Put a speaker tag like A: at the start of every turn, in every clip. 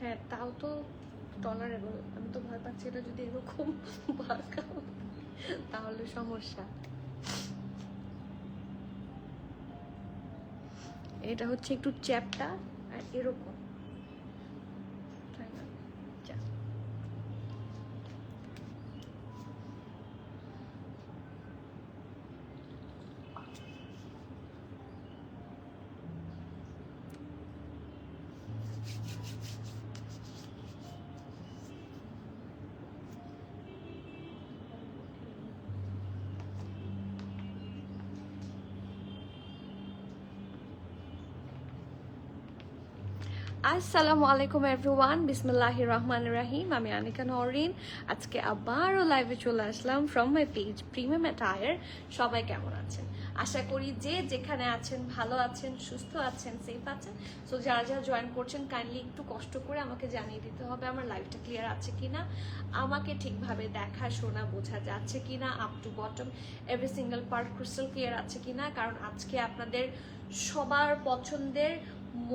A: হ্যাঁ তাও তো টলারেবল। আমি তো ভয় পাচ্ছি এটা যদি এরকম বাঁকাও তাহলে সমস্যা। এটা হচ্ছে একটু চ্যাপটা আর এরকম। আসসালামু আলাইকুম এভরিওয়ান, বিসমিল্লাহির রহমানির রহিম। আমি আনিকা নওরিন। আজকে আবারও লাইভে চলে আসলাম from my page premium attire. সবাই কেমন আছেন? আশা করি যে যেখানে আছেন ভালো আছেন, সুস্থ আছেন, সেফ আছেন। সো যারা যারা জয়েন করছেন কাইন্ডলি একটু কষ্ট করে আমাকে জানিয়ে দিতে হবে আমার লাইভটা ক্লিয়ার আছে কিনা, আমাকে ঠিকভাবে দেখা শোনা বোঝা যাচ্ছে কিনা, up to bottom every single part crystal clear আছে কিনা। কারণ আজকে আপনাদের সবার পছন্দের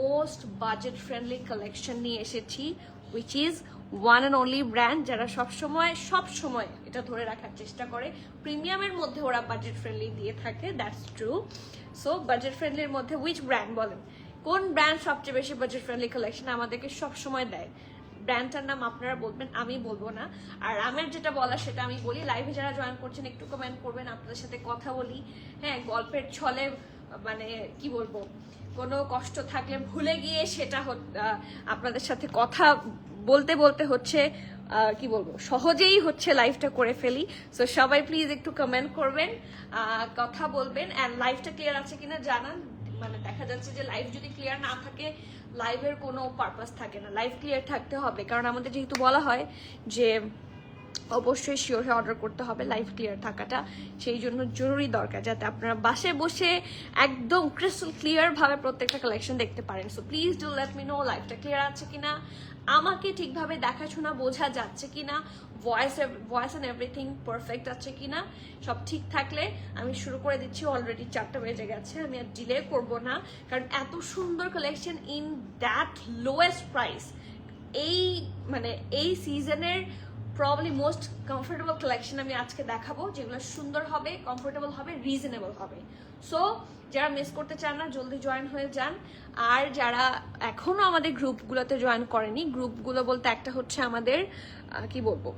A: মোস্ট বাজেট ফ্রেন্ডলি কালেকশন নিয়ে এসেছি, which is one and only brand যারা সবসময় এটা ধরে রাখার চেষ্টা করে। প্রিমিয়ামের মধ্যে ওরা বাজেট ফ্রেন্ডলি দিয়ে থাকে, দ্যাটস ট্রু। সো বাজেট ফ্রেন্ডলির মধ্যে উইচ ব্র্যান্ড বলেন, কোন ব্র্যান্ড সবচেয়ে বেশি বাজেট ফ্রেন্ডলি কালেকশন আমাদেরকে সবসময় দেয়? ব্র্যান্ডটার নাম আপনারা বলবেন, আমি বলবো না। আর আমার যেটা বলা সেটা আমি বলি। লাইভে যারা জয়েন করছেন একটু কমেন্ট করবেন, আপনাদের সাথে কথা বলি। হ্যাঁ, গল্পের ছলে মানে কি বলবো, কোনো কষ্ট থাকলে ভুলে গিয়ে সেটা আপনাদের সাথে কথা বলতে বলতে হচ্ছে কি বলবো, সহজেই হচ্ছে লাইভটা করে ফেলি। সো সবাই প্লিজ একটু কমেন্ট করবেন, কথা বলবেন, অ্যান্ড লাইভটা ক্লিয়ার আছে কিনা জানান। মানে দেখা যাচ্ছে যে লাইভ যদি ক্লিয়ার না থাকে লাইভের কোনো পারপাস থাকে না। লাইভ ক্লিয়ার থাকতে হবে, কারণ আমাদের যেহেতু বলা হয় যে অবশ্যই শিওর হয়ে অর্ডার করতে হবে, লাইভ ক্লিয়ার থাকাটা সেই জন্য জরুরি দরকার, যাতে আপনারা বাসে বসে একদম ক্রিস্টাল ক্লিয়ার ভাবে প্রত্যেকটা কালেকশন দেখতে পারেন। So please do let me no লাইভটা ক্লিয়ার আছে কিনা, আমাকে ঠিকভাবে দেখাশোনা বোঝা যাচ্ছে কিনা, ভয়েস অ্যান্ড এভরিথিং পারফেক্ট আছে কিনা। সব ঠিক থাকলে আমি শুরু করে দিচ্ছি। অলরেডি 4টা বেজে গেছে, আমি আর ডিলে করবো না, কারণ এত সুন্দর collection in that lowest price, এই সিজনের প্রবলি মোস্ট কমফোর্টেবল কালেকশন আমি আজকে দেখাবো, যেগুলো সুন্দর হবে, কমফোর্টেবল হবে, রিজনেবল হবে। সো যারা মিস করতে চান না জলদি জয়েন হয়ে যান। আর যারা এখনো আমাদের গ্রুপগুলোতে জয়েন করেনি, গ্রুপগুলো বলতে একটা হচ্ছে আমাদের কি বলবো,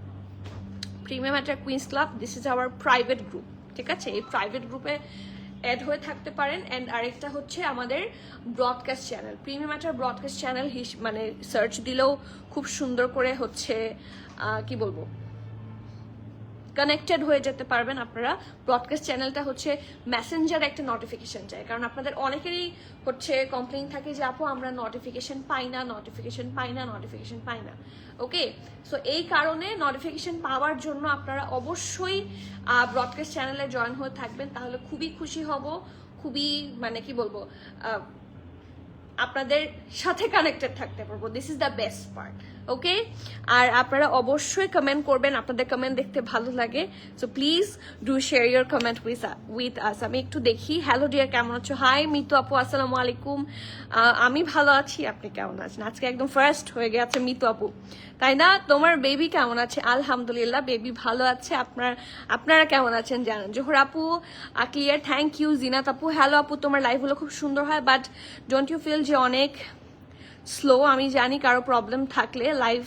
A: premium attire queens club, this is our private group, ঠিক আছে? এই প্রাইভেট গ্রুপে অ্যাড হয়ে থাকতে পারেন। অ্যান্ড আরেকটা হচ্ছে আমাদের broadcast channel, premium attire broadcast channel মানে সার্চ দিলেও খুব সুন্দর করে হচ্ছে কি বলবো, কানেক্টেড হয়ে যেতে পারবেন আপনারা। ব্রডকাস্ট চ্যানেলটা হচ্ছে মেসেঞ্জার একটা নোটিফিকেশন চাই, কারণ আপনাদের অনেকেরই হচ্ছে কমপ্লেইন থাকে যে আপু আমরা নোটিফিকেশন পাই না। ওকে, সো এই কারণে নোটিফিকেশন পাওয়ার জন্য আপনারা অবশ্যই ব্রডকাস্ট চ্যানেলে জয়েন হয়ে থাকবেন, তাহলে খুবই খুশি হব, খুবই মানে কি বলবো, আপনাদের সাথে কানেক্টেড থাকতে পারবো। This is the best part. Okay, আর আপনারা অবশ্যই কমেন্ট করবেন, আপনাদের কমেন্ট দেখতে ভালো লাগে। So please do share your comment with us. আমি একটু দেখি। হ্যালো ডিয়ার, কেমন আছো? হাই মিতু আপু, আসসালামু আলাইকুম। আমি ভালো আছি, আপনি কেমন আছেন? আজকে একদম ফার্স্ট হয়ে গেছে মিতু আপু, তাই না? তোমার বেবি কেমন আছে? আলহামদুলিল্লাহ, বেবি ভালো আছে। আপনারা কেমন আছেন জানান। জোহর আপু ক্লিয়ার, থ্যাংক ইউ। জিনাত আপু, হ্যালো আপু, তোমার লাইভগুলো খুব সুন্দর হয়, বাট ডোন্ট ইউ ফিল যে অনেক স্লো? আমি জানি কারো প্রবলেম থাকলে লাইভ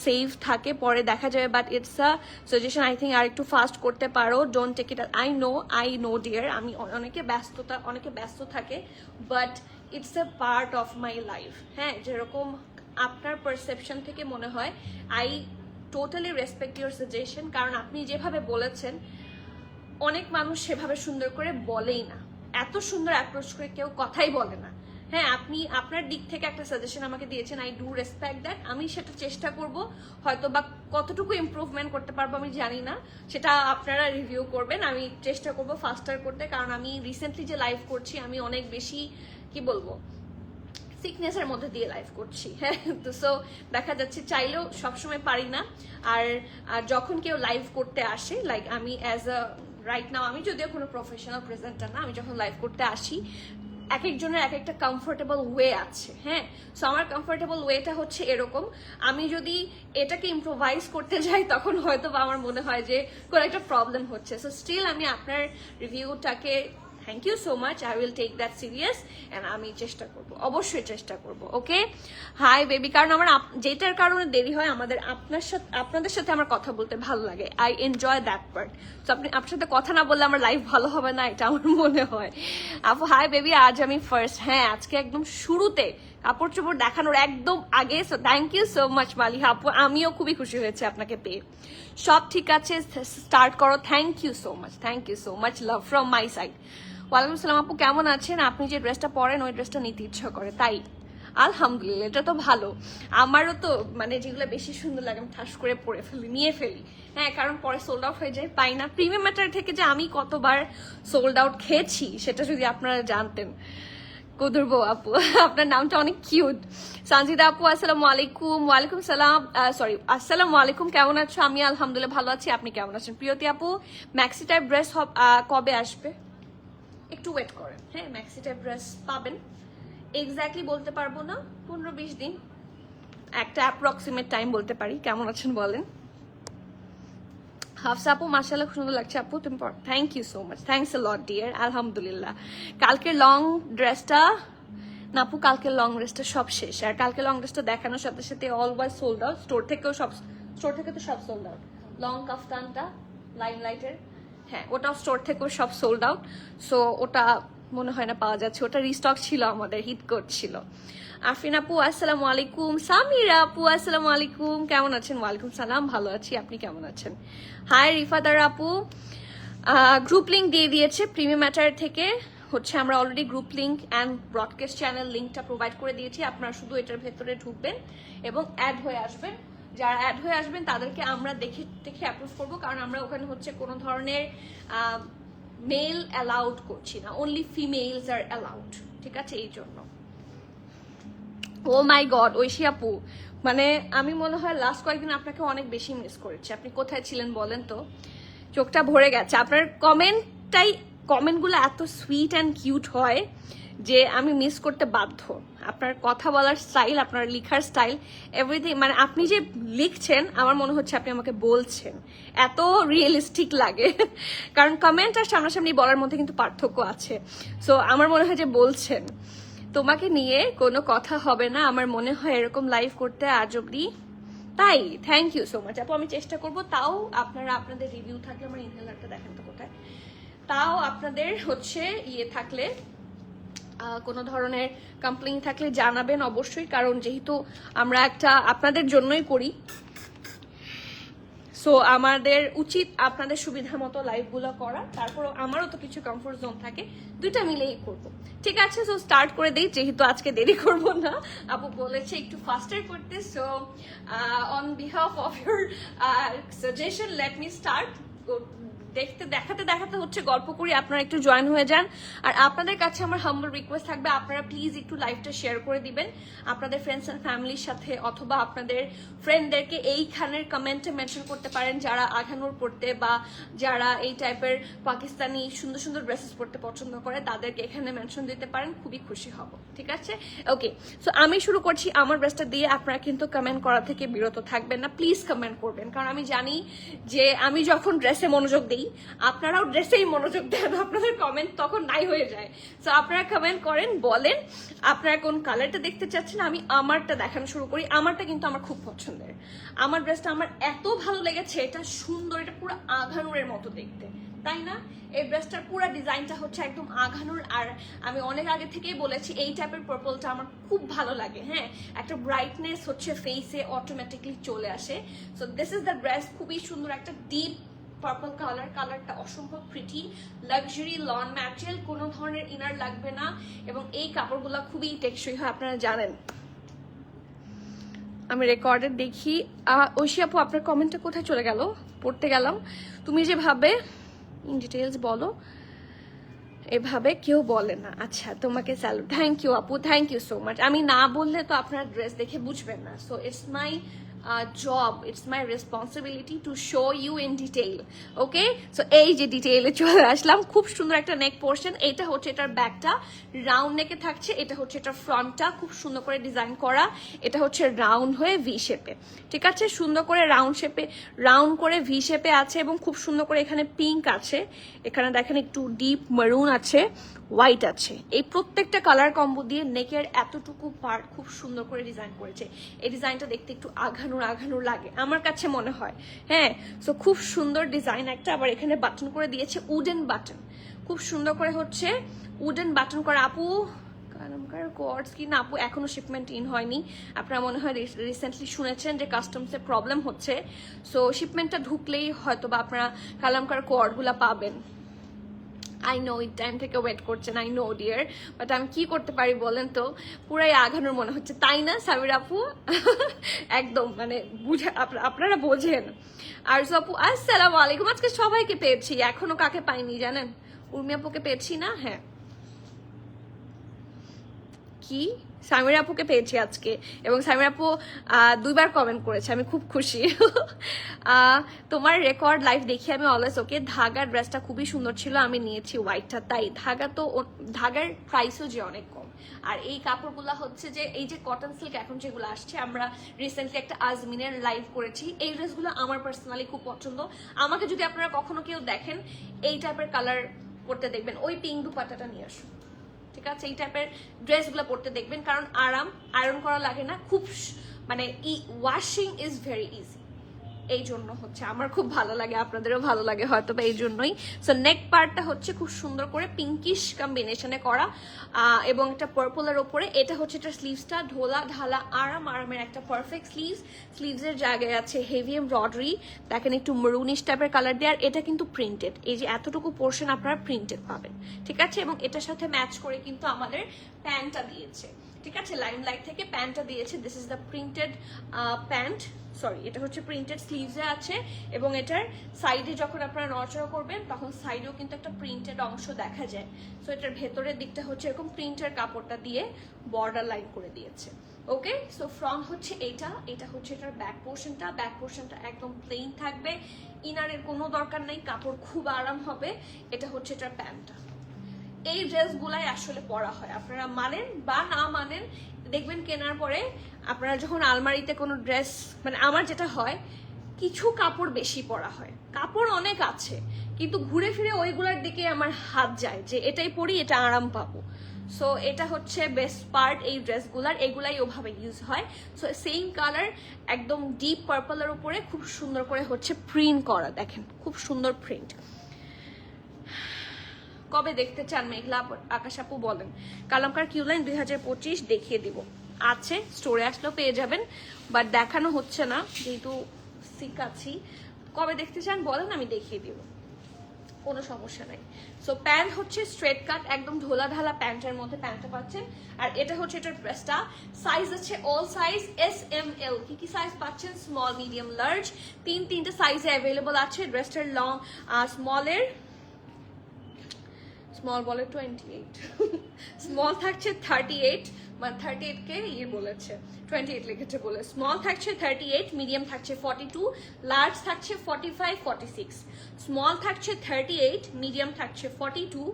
A: সেভ থাকে, পরে দেখা যাবে, but it's a suggestion. I think আর একটু ফাস্ট করতে পারো। Don't take it, I know dear, আমি অনেকে ব্যস্ত থাকে, but it's a part of my life. হ্যাঁ, যেরকম আপনার পারসেপশন থেকে মনে হয়, I totally respect your suggestion, কারণ আপনি যেভাবে বলেছেন অনেক মানুষ সেভাবে সুন্দর করে বলেই না, এত সুন্দর অ্যাপ্রোচ করে কেউ কথাই বলে না। হ্যাঁ, আপনি আপনার দিক থেকে একটা সাজেশন আমাকে দিয়েছেন, আই ডু রেসপেক্ট দ্যাট। আমি সেটা চেষ্টা করব, হয়তো বা কতটুকু ইমপ্রুভমেন্ট করতে পারবো আমি জানি না, সেটা আপনারা রিভিউ করবেন। আমি চেষ্টা করব ফাস্টার করতে, কারণ আমি রিসেন্টলি যে লাইভ করছি আমি অনেক বেশি কি বলবো সিকনেসের মধ্যে দিয়ে লাইভ করছি। হ্যাঁ, তো সো দেখা যাচ্ছে চাইলেও সবসময় পারি না। আর যখন কেউ লাইভ করতে আসে, লাইক আমি অ্যাজ আ রাইট নাও, আমি যদিও কোনো প্রফেশনাল প্রেজেন্টার না, আমি যখন লাইভ করতে আসি এক একজনের এক একটা কমফোর্টেবল ওয়ে আছে, হ্যাঁ। সো আমার কমফোর্টেবল ওয়েটা হচ্ছে এরকম, আমি যদি এটাকে ইম্প্রোভাইজ করতে যাই তখন হয়তো বা আমার মনে হয় যে কোনো একটা প্রবলেম হচ্ছে। সো স্টিল আমি আপনার রিভিউটাকে thank you so much, I will take that serious and আমি চেষ্টা করব, অবশ্যই চেষ্টা করব। ওকে, হাই বেবি, কারণ আমার যেটার কারণে দেরি হয় আমাদের আপনাদের সাথে আমার কথা বলতে ভালো লাগে, আই এনজয় দ্যাট পার্ট। তো আপনার সাথে কথা না বললে আমার লাইফ ভালো হবে না, এটা আমার মনে হয়। আপু হাই বেবি, আজ আমি ফার্স্ট, হ্যাঁ আজকে একদম শুরুতে কাপড় চোপড় দেখানোর একদম আগে। So thank you so much Maliha আপু, আমিও খুবই খুশি হয়েছে আপনাকে পেয়ে। সব ঠিক আছে, স্টার্ট করো। Thank you so much love from my side. ওয়ালাইকুম আসসালাম আপু, কেমন আছেন? আপনি যে ড্রেসটা পরেন ওই ড্রেসটা নিতে ইচ্ছা করে, তাই আলহামদুলিল্লাহ, এটা তো ভালো। আমারও তো মানে যেগুলো বেশি সুন্দর লাগে আমি ঠাস করে পরে ফেলি, নিয়ে ফেলি, হ্যাঁ, কারণ পরে সোল্ড আউট হয়ে যায়, পাই না। প্রিমিয়াম ম্যাটার থেকে যে আমি কতবার সোল্ড আউট খেয়েছি সেটা যদি আপনারা জানতেন। কুদুরবো আপু, আপনার নামটা অনেক কিউট। সঞ্জিদা আপু আসসালামু আলাইকুম। ওয়ালাইকুম সালাম, সরি আসসালামু আলাইকুম, কেমন আছো? আমি আলহামদুলিল্লাহ ভালো আছি, আপনি কেমন আছেন? প্রিয়তি আপু, ম্যাক্সি টাইপ ড্রেস কবে আসবে? একটু ওয়েট করেন, হ্যাঁ, ম্যাক্সি টাইপ ড্রেস পাবেন, এক্স্যাক্টলি বলতে পারবো না, 15-20 দিন একটা অ্যাপ্রক্সিমেট টাইম বলতে পারি। কেমন আছেন বলেন? হাফসা আপু মাশাআল্লাহ খুব সুন্দর লাগছে আপু, তুমি thank you so much, thanks a lot dear. আলহামদুলিল্লাহ, কালকের লং ড্রেসটা না আপু, কালকের লং ড্রেসটা সব শেষ, আর কালকের লং ড্রেসটা দেখানোর সাথে সাথে অলওয়াজ সোল্ড আউট, স্টোর থেকে তো সব সোল্ড আউট। লং কাফতানটা লাইমলাইটের, হ্যাঁ ওটাও স্টোর থেকেও সব সোল্ড আউট। সো ওটা মনে হয় না পাওয়া যাচ্ছে, ওটা রিস্টক ছিল, আমাদের হিট করছিল। আফরিন আপু আসসালামু আলাইকুম। সামিরা আপু আসসালামু আলাইকুম, কেমন আছেন? ওয়ালাইকুম সালাম, ভালো আছি, আপনি কেমন আছেন? হাই রিফাদার আপু, গ্রুপ লিঙ্ক দিয়ে দিয়েছে প্রিমিয়াম ম্যাটার থেকে, হচ্ছে আমরা already group link and broadcast channel লিঙ্কটা প্রোভাইড করে দিয়েছি। আপনারা শুধু এটার ভেতরে ঢুকবেন এবং অ্যাড হয়ে আসবেন। যারা অ্যাড হয়ে আসবেন তাদেরকে আমরা দেখে অ্যাপ্রুভ করবো, কারণ আমরা ওখানে হচ্ছে কোনো ধরনের মেল অ্যালাউড করছি না, অনলি ফিমেলস আর অ্যালাউড, ঠিক আছে? এই জন্য ও মাই গড ঐশী আপু, মানে আমি মনে হয় লাস্ট কয়েকদিন আপনাকে অনেক বেশি মিস করেছি। আপনি কোথায় ছিলেন বলেন তো? চোখটা ভরে গেছে। আপনার কমেন্টগুলো এত সুইট অ্যান্ড কিউট হয় যে আমি মিস করতে বাধ্য। আপনার কথা বলার স্টাইল, আপনার লেখার স্টাইল, এভরিথিং, মানে আপনি যে লিখছেন আমার মনে হচ্ছে আপনি আমাকে বলছেন, এত রিয়েলিস্টিক লাগে। কারণ কমেন্ট আর সামনাসামনি বলার মধ্যে কিন্তু পার্থক্য আছে। সো আমার মনে হয় যে বলছেন তোমাকে নিয়ে কোনো কথা হবে না, আমার মনে হয় এরকম লাইভ করতে আজ অব্দি। তাই থ্যাংক ইউ সো মাচ আপু, আমি চেষ্টা করব। তাও আপনাদের রিভিউ থাকলে, আমার ইনহেলারটা দেখেন তো কোথায়, তাও আপনাদের হচ্ছে ইয়ে থাকলে, কোনো ধরনের কমপ্লেইন থাকলে জানাবেন অবশ্যই, কারণ যেহেতু আমরা একটা আপনাদের জন্যই করি, সো আমাদের উচিত আপনাদের সুবিধা মতো লাইভগুলো করা। তারপর আমারও তো কিছু কমফোর্ট জোন থাকে, দুইটা মিলেই করব, ঠিক আছে? সো স্টার্ট করে দিই, যেহেতু আজকে দেরি করব না, আপু বলেছে একটু ফাস্টার করতে। So on behalf of your suggestion let me start. দেখাতে হচ্ছে গল্প করি, আপনারা একটু জয়েন হয়ে যান। আর আপনাদের কাছে আমার হাম্বল রিকোয়েস্ট থাকবে, আপনারা প্লিজ একটু লাইভটা শেয়ার করে দিবেন আপনাদের ফ্রেন্ডস অ্যান্ড ফ্যামিলির সাথে, অথবা আপনাদের ফ্রেন্ডদেরকে এইখানের কমেন্টে মেনশন করতে পারেন যারা আঘানুর পড়তে বা যারা এই টাইপের পাকিস্তানি সুন্দর সুন্দর ড্রেসেস পরতে পছন্দ করে, তাদেরকে এখানে মেনশন দিতে পারেন, খুবই খুশি হব, ঠিক আছে? ওকে, সো আমি শুরু করছি আমার ড্রেসটা দিয়ে। আপনারা কিন্তু কমেন্ট করা থেকে বিরত থাকবেন না, প্লিজ কমেন্ট করবেন, কারণ আমি জানি যে আমি যখন ড্রেসে মনোযোগ দিই আপনারাও ড্রেসেই মনোযোগ দেন, আপনাদের কমেন্ট তখন নাই হয়ে যায়। সো আপনারা কমেন্ট করেন, বলেন আপনারা কোন কালারটা দেখতে চাচ্ছেন, আমি আমারটা দেখানো শুরু করি। আমারটা কিন্তু আমার খুব পছন্দের, আমার ড্রেসটা আমার এত ভালো লেগেছে, এটা সুন্দর, এটা পুরো আঘানুরের মতো দেখতে, তাই না? এই ড্রেসটার পুরো ডিজাইনটা হচ্ছে একদম আঘানুর। আর আমি অনেক আগে থেকেই বলেছি এই টাইপের পার্পলটা আমার খুব ভালো লাগে, হ্যাঁ, একটা ব্রাইটনেস হচ্ছে ফেসে অটোমেটিকলি চলে আসে। So this is the dress, খুবই সুন্দর একটা ডিপ পার্পল কালারটা অসম্ভব প্রিটি, লাক্সারি লন ম্যাটেরিয়াল, কোনো ধরনের ইনার লাগবে না, এবং এই কাপড়গুলো খুবই টেকসই হয়, আপনারা জানেন। আমি রেকর্ডে দেখি ঐশী আপু আপনার কমেন্টটা কোথায় চলে গেল, পড়তে গেলাম। তুমি যেভাবে ইন ডিটেলস বলো, এভাবে কেউ বলে না। আচ্ছা, তোমাকে স্যালুট, থ্যাংক ইউ আপু, থ্যাংক ইউ সো মাচ। আমি না বললে তো আপনার ড্রেস দেখে বুঝবেন না, so it's my job, it's my responsibility to show you in detail. Okay, so এই যে ডিটেইলে চলে আসলাম। খুব সুন্দর একটা নেক পোর্শন, এটা হচ্ছে এটার ব্যাকটা রাউন্ড নেকে থাকছে, এটা হচ্ছে এটার ফ্রন্টটা খুব সুন্দর করে ডিজাইন করা, এটা হচ্ছে রাউন্ড হয়ে ভি শেপে, ঠিক আছে, সুন্দর করে রাউন্ড শেপে, রাউন্ড করে ভি শেপে আছে এবং খুব সুন্দর করে এখানে পিঙ্ক আছে, এখানে দেখেন একটু ডিপ মেরুন আছে, হোয়াইট আছে, এই প্রত্যেকটা কালার কম্বো দিয়ে নেকের এতটুকু পার্ট খুব সুন্দর করে ডিজাইন করেছে। এই ডিজাইনটা দেখতে একটু আঘানুর আঘানুর লাগে আমার কাছে মনে হয়, হ্যাঁ। সো খুব সুন্দর ডিজাইন একটা, আবার এখানে বাটন করে দিয়েছে উডেন বাটন, খুব সুন্দর করে হচ্ছে উডেন বাটন করা। আপু কালামকার কোয়ার্ডস কি না আপু, এখনো শিপমেন্ট ইন হয়নি, আপনারা মনে হয় রিসেন্টলি শুনেছেন যে কাস্টমসে প্রবলেম হচ্ছে, সো শিপমেন্টটা ঢুকলেই হয়তো বা আপনারা কালামকার কোয়ার্ডগুলো পাবেন। আই নো এই টাইম থেকে ওয়েট করছেন, আই নো ডিয়ার, বাট আমি কি করতে পারি বলেন তো, পুরাই আঘানোর মনে হচ্ছে, তাই না সামির আপু? একদম মানে বুঝে, আপনারা বোঝেন। আর আপু আসসালামু আলাইকুম, আজকে সবাইকে পেয়েছি, এখনো কাকে পাইনি জানেন? উর্মি আপুকে পেয়েছি না, হ্যাঁ কি সামির আপুকে পেয়েছি আজকে, এবং সামির আপু 2বার কমেন্ট করেছে, আমি খুব খুশি। তোমার রেকর্ড লাইভ দেখি আমি অলওয়েজ ওকে। ধাগার ড্রেসটা খুবই সুন্দর ছিল, আমি নিয়েছি হোয়াইটটা, তাই ধাগা তো ধাগার প্রাইসও যে অনেক কম। আর এই কাপড়গুলা হচ্ছে যে এই যে কটন সিল্ক এখন যেগুলো আসছে, আমরা রিসেন্টলি একটা আজমিনের লাইভ করেছি, এই ড্রেসগুলো আমার পার্সোনালি খুব পছন্দ। আমাকে যদি আপনারা কখনো কেউ দেখেন এই টাইপের কালার পরতে দেখবেন, ওই পিঙ্ক দুপাট্টাটা নিয়ে আসুন, ঠিক আছে, এই টাইপের ড্রেসগুলো পরতে দেখবেন, কারণ আরাম, আয়রন করা লাগে না, খুব মানে ওয়াশিং ইজ ভেরি ইজি, এই জন্য হচ্ছে আমার খুব ভালো লাগে, আপনাদেরও ভালো লাগে হয়তো বা এই জন্যই। সো নেক পার্টটা হচ্ছে খুব সুন্দর করে পিঙ্কিশ কম্বিনেশনে করা এবং একটা পার্পলের ওপরে, এটা হচ্ছে এটা স্লিভসটা ঢোলা ঢালা আরামের একটা পারফেক্ট স্লিভসের জায়গায় আছে হেভি এমব্রয়ডারি, দেখেন একটু মেরুনিশ টাইপের কালার দেওয়ার, এটা কিন্তু প্রিন্টেড, এই যে এতটুকু পোর্শন আপনারা প্রিন্টেড পাবেন, ঠিক আছে, এবং এটার সাথে ম্যাচ করে কিন্তু আমাদের প্যান্টটা দিয়েছে, ঠিক আছে, লাইমলাইট থেকে প্যান্টটা দিয়েছে, this is the printed pant, sorry এটা হচ্ছে প্রিন্টেড স্লিভসে আছে, এবং এটার সাইডে যখন আপনারা নড়াচড়া করবেন তখন সাইডেও কিন্তু একটা প্রিন্টেড অংশ দেখা যায়। সো এটার ভেতরের দিকটা হচ্ছে এরকম প্রিন্টের কাপড়টা দিয়ে বর্ডার লাইন করে দিয়েছে। ওকে, সো ফ্রন্ট হচ্ছে এটা হচ্ছে এটার ব্যাক পোর্শনটা একদম প্লেন থাকবে, ইনারের কোনো দরকার নেই, কাপড় খুব আরাম হবে। এটা হচ্ছে এটার প্যান্টটা। এই ড্রেসগুলাই আসলে পরা হয়, আপনারা মানেন বা না মানেন, দেখবেন কেনার পরে আপনারা যখন আলমারিতে কোনো ড্রেস, মানে আমার যেটা হয় কিছু কাপড় বেশি পরা হয়, কাপড় অনেক আছে কিন্তু ঘুরে ফিরে ওইগুলোর দিকে আমার হাত যায় যে এটাই পরি, এটা আরাম পাবো। সো এটা হচ্ছে বেস্ট পার্ট এই ড্রেসগুলার, এগুলাই ওভাবে ইউজ হয়। সো সেম কালার একদম ডিপ পার্পলের উপরে খুব সুন্দর করে হচ্ছে প্রিন্ট করা, দেখেন খুব সুন্দর প্রিন্ট। কবে দেখতে চান মেঘলা আকাশ আপু বলেন? কালামকার কিউ লাইন 2025 দেখিয়ে দিব, আছে স্টোরে আসলেও পেয়ে যাবেন, বাট দেখানো হচ্ছে না যেহেতু সিক আছি। কবে দেখতে চান বলেন, আমি দেখিয়ে দিব, কোনো সমস্যা নাই। সো প্যান্ট হচ্ছে স্ট্রেট কাট, একদম ঢোলা ঢালা প্যান্টের মধ্যে প্যান্টটা পাচ্ছেন। আর এটা হচ্ছে এটার ড্রেসটা, সাইজ আছে all size S M L, কি সাইজ পাচ্ছেন? স্মল, মিডিয়াম, লার্জ, তিনটে সাইজে অ্যাভেলেবল আছে। ড্রেসটার লং স্মল বলে 28, স্মল থাকছে 38, মানে 38 কে ইয়ে বলেছে 28 লিখেছে বলে, স্মল থাকছে 38, মিডিয়াম থাকছে 42, লার্জ থাকছে 45, 46, স্মল থাকছে 38, মিডিয়াম থাকছে 42,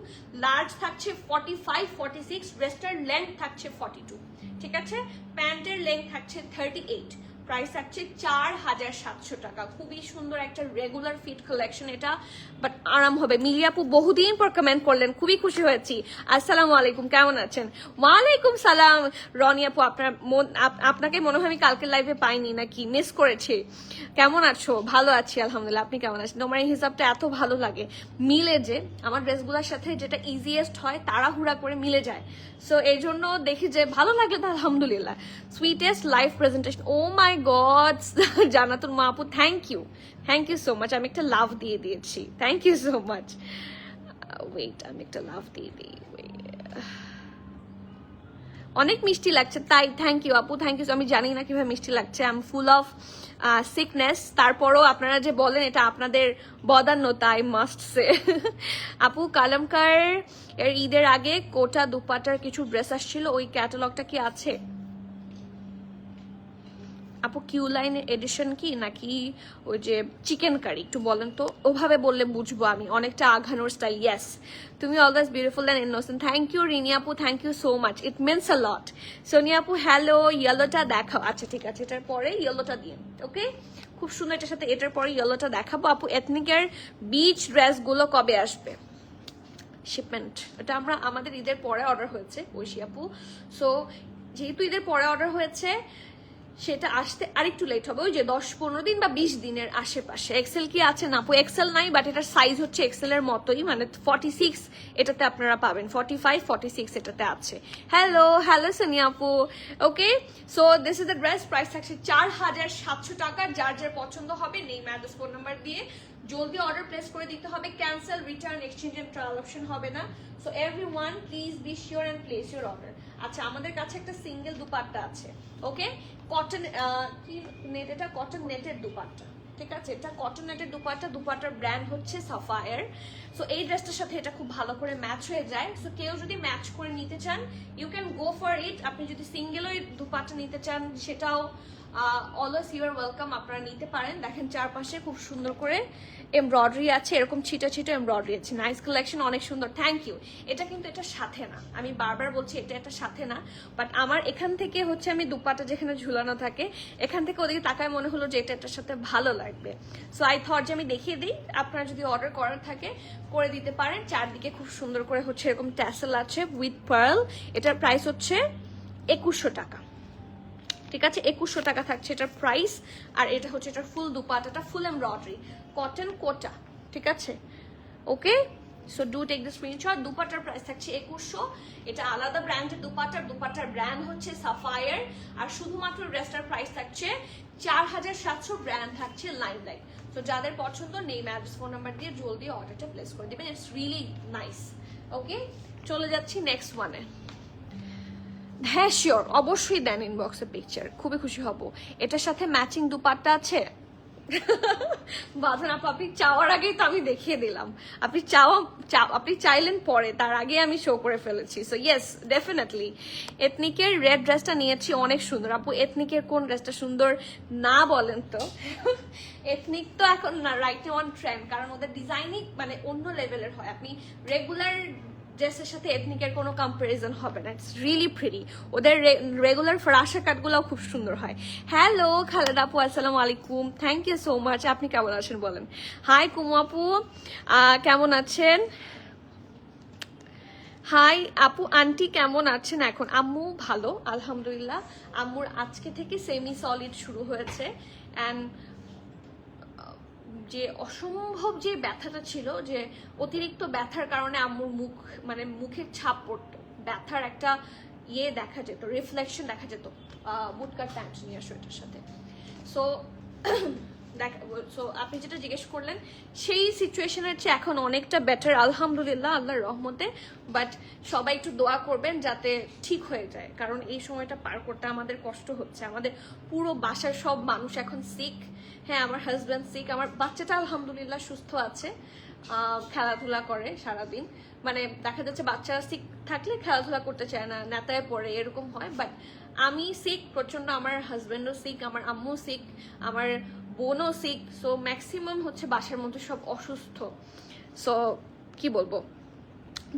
A: লার্জ থাকছে 45, 46, ড্রেসটার লেন্থ থাকছে 42, ঠিক আছে, প্যান্টের লেন্থ থাকছে 38, প্রাইস থাকছে 4700 টাকা। খুবই সুন্দর একটা রেগুলার ফিট কালেকশন এটা, বাট আরাম হবে। মিলি আপু বহুদিন পর কমেন্ট করলেন, খুবই খুশি হয়েছি। আসসালামু আলাইকুম, কেমন আছেন? ওয়ালাইকুম সালাম রনি আপু, আপনাকে মনে হয় আমি কালকের লাইভে পাইনি নাকি, মিস করেছি। কেমন আছো? ভালো আছি আলহামদুলিল্লাহ, আপনি কেমন আছেন? তোমার এই হিসাবটা এত ভালো লাগে, মিলে যে আমার ড্রেসগুলোর সাথে যেটা ইজিয়েস্ট হয় তাড়াহুড়া করে মিলে যায়। সো এই জন্য দেখি যে ভালো লাগলে তো আলহামদুলিল্লাহ। সুইটেস্ট লাইভ প্রেজেন্টেশন, ও মাই গড জান্নাতুল মা আপু, থ্যাংক ইউ সো মাচ। আমি একটা লাভ দিয়ে দিয়েছি, thank you so much. Wait, আমি একটা লাভ দিয়ে দিই, অনেক মিষ্টি লাগছে, তাই থ্যাংক ইউ আপু, থ্যাংক ইউ। আমি জানি না কিভাবে মিষ্টি লাগছে, I am full of sickness, তারপরও আপনারা যে বলেন এটা আপনাদের বদান্যতা, আই মাস্ট সে। আপু কালামকার এর ঈদের আগে কোটা দুপাটার কিছু ড্রেস আসছিল, ওই ক্যাটালগটা কি আছে? আপু কিউ লাইন এডিশন কি নাকি ওই যে চিকেন কারি একটু বলেন তো, ওভাবে বললে বুঝবো আমি, অনেকটা আঘানোর স্টাইল। ইয়েস, তুমি always beautiful and innocent. Thank you Rini আপু, thank you so much, it means a lot. Sonia আপু হ্যালো, ইয়েলোটা দেখাও। আচ্ছা ঠিক আছে, এটার পরে ইয়েলোটা দিন। ওকে, খুব সুন্দর, এটার সাথে এটার পরে ইয়েলোটা দেখাবো। আপু এথনিকের বিচ ড্রেসগুলো কবে আসবে? শিপমেন্ট এটা আমাদের ঈদের পরে অর্ডার হয়েছে ঐশী আপু। সো যেহেতু ঈদের পরে অর্ডার হয়েছে, সেটা আসতে আরেকটু লেট হবে, ওই যে 10-15 দিন বা 20 দিনের আশেপাশে। এক্সেল কি আছে না আপু? এক্সেল নাই, বাট এটার সাইজ হচ্ছে এক্সেল এর মতোই, মানে 46 এটাতে আপনারা পাবেন, 45-46 এটাতে আছে। হ্যালো হ্যালো সোনিয়া আপু। Okay, so this is the dress, price থাকছে 4700 টাকা। যার যার পছন্দ হবে নেই ম্যাডাস ফোন নাম্বার দিয়ে জলদি অর্ডার প্লেস করে দিতে হবে। Cancel, return, exchange and trial option হবে না। So everyone please be sure and place your order. আচ্ছা, আমাদের কাছে একটা সিঙ্গেল দুপাট্টা আছে। ওকে, কটন কি নেট, এটা কটন নেটের দুপাট্টা, ঠিক আছে? এটা কটন নেটের দুপাট্টা, দুপাট্টার ব্র্যান্ড হচ্ছে সাফায়ার। সো এই ড্রেসটার সাথে এটা খুব ভালো করে ম্যাচ হয়ে যায়। সো কেউ যদি ম্যাচ করে নিতে চান, you can go for it. আপনি যদি সিঙ্গেল ওই দুপাট্টা নিতে চান, সেটাও অলওয়েজ ইউ আর ওয়েলকাম, আপনারা নিতে পারেন। দেখেন চারপাশে খুব সুন্দর করে এমব্রয়ডারি আছে, এরকম ছিটা ছিটা এমব্রয়ডারি আছে। নাইস কালেকশন, অনেক সুন্দর, থ্যাংক ইউ। এটা কিন্তু এটার সাথে না, আমি বারবার বলছি এটা এটার সাথে না, বাট আমার এখান থেকে হচ্ছে আমি দুপাটা যেখানে ঝুলানো থাকে, এখান থেকে ওদিকে তাকায় মনে হলো যে এটা এটার সাথে ভালো লাগবে। সো আই থট যে আমি দেখিয়ে দিই, আপনারা যদি অর্ডার করার থাকে করে দিতে পারেন। চারদিকে খুব সুন্দর করে হচ্ছে এরকম ট্যাসেল আছে উইথ পার্ল। এটার প্রাইস হচ্ছে 2100 টাকা, ঠিক আছে? 2100 টাকা থাকছে এটার প্রাইস। আর এটা হচ্ছে এটার ফুল দুপাটাটা, ফুল এমব্রয়ডারি কটন কোটা, ঠিক আছে? Okay, so do take the screenshot. দুপাটার প্রাইস থাকছে 2100। এটা আলাদা ব্র্যান্ডের দুপাটার ব্র্যান্ড হচ্ছে সাফায়ার। আর শুধুমাত্র ড্রেসটার প্রাইস থাকছে 4700, ব্র্যান্ড থাকছে লাইমলাইট। তো যাদের পছন্দ নেই ম্যাডাস ফোন নাম্বার দিয়ে জলদি অর্ডারটা প্লেস করে দিবেন, ইটস রিয়েলি নাইস। ওকে, চলে যাচ্ছি নেক্সট ওয়ানে। হ্যাঁ শিওর, অবশ্যই দেন ইনবক্সে পিকচার, খুবই খুশি হব। এটার সাথে ম্যাচিং দুপাট্টা আছে। বাঁধন আপু, আপনি চাওয়ার আগেই তো আমি দেখিয়ে দিলাম। আপনি চাইলেন পরে, তার আগে আমি শো করে ফেলেছি। So yes, definitely. এথনিকের রেড ড্রেসটা নিয়েছি, অনেক সুন্দর। আপু এথনিকের কোন ড্রেসটা সুন্দর না বলেন তো? এথনিক তো এখন না রাইট অন ট্রেন্ড, কারণ ওদের ডিজাইনিং মানে অন্য লেভেলের হয়। আপনি রেগুলার ড্রেসের সাথে এথনিকের কোনো কম্পারিজন হবে না, ইটস রিয়েলি প্রিটি। ওদের রেগুলার ফরাসা কাটগুলোও খুব সুন্দর হয়। হ্যালো খালেদা আপু, আসসালামু আলাইকুম, থ্যাংক ইউ সো মাচ। আপনি কেমন আছেন বলেন? হাই কুমু আপু, কেমন আছেন? হাই আপু আন্টি, কেমন আছেন এখন? আম্মু ভালো আলহামদুলিল্লাহ। আম্মুর আজকে থেকে সেমি সলিড শুরু হয়েছে। অ্যান্ড যে অসম্ভব যে ব্যথাটা ছিল, যে অতিরিক্ত ব্যথার কারণে আম্মুর মুখ মানে মুখের ছাপ পড়তো, ব্যথার একটা ইয়ে দেখা যেত, রিফ্লেকশন দেখা যেত। বুটকার প্যান্ট নিয়ে আসো এটার সাথে। সো সো আপনি যেটা জিজ্ঞেস করলেন, সেই সিচুয়েশনের চেয়ে এখন অনেকটা বেটার আলহামদুলিল্লাহ, আল্লাহর রহমতে। বাট সবাই একটু দোয়া করবেন যাতে ঠিক হয়ে যায়, কারণ এই সময়টা পার করতে আমাদের কষ্ট হচ্ছে। আমাদের পুরো বাসার সব মানুষ এখন সিক। হ্যাঁ, আমার হাজব্যান্ড সিক, আমার বাচ্চাটা আলহামদুলিল্লাহ সুস্থ আছে, খেলাধুলা করে সারাদিন। মানে দেখা যাচ্ছে বাচ্চারা সিক থাকলে খেলাধুলা করতে চায় না, নেতায় পড়ে, এরকম হয়। বাট আমি সিক প্রচন্ড, আমার হাজব্যান্ডও সিক, আমার আম্মু সিক, আমার বোনও সিক। সো ম্যাক্সিমাম হচ্ছে বাসার মধ্যে সব অসুস্থ। সো কি বলবো,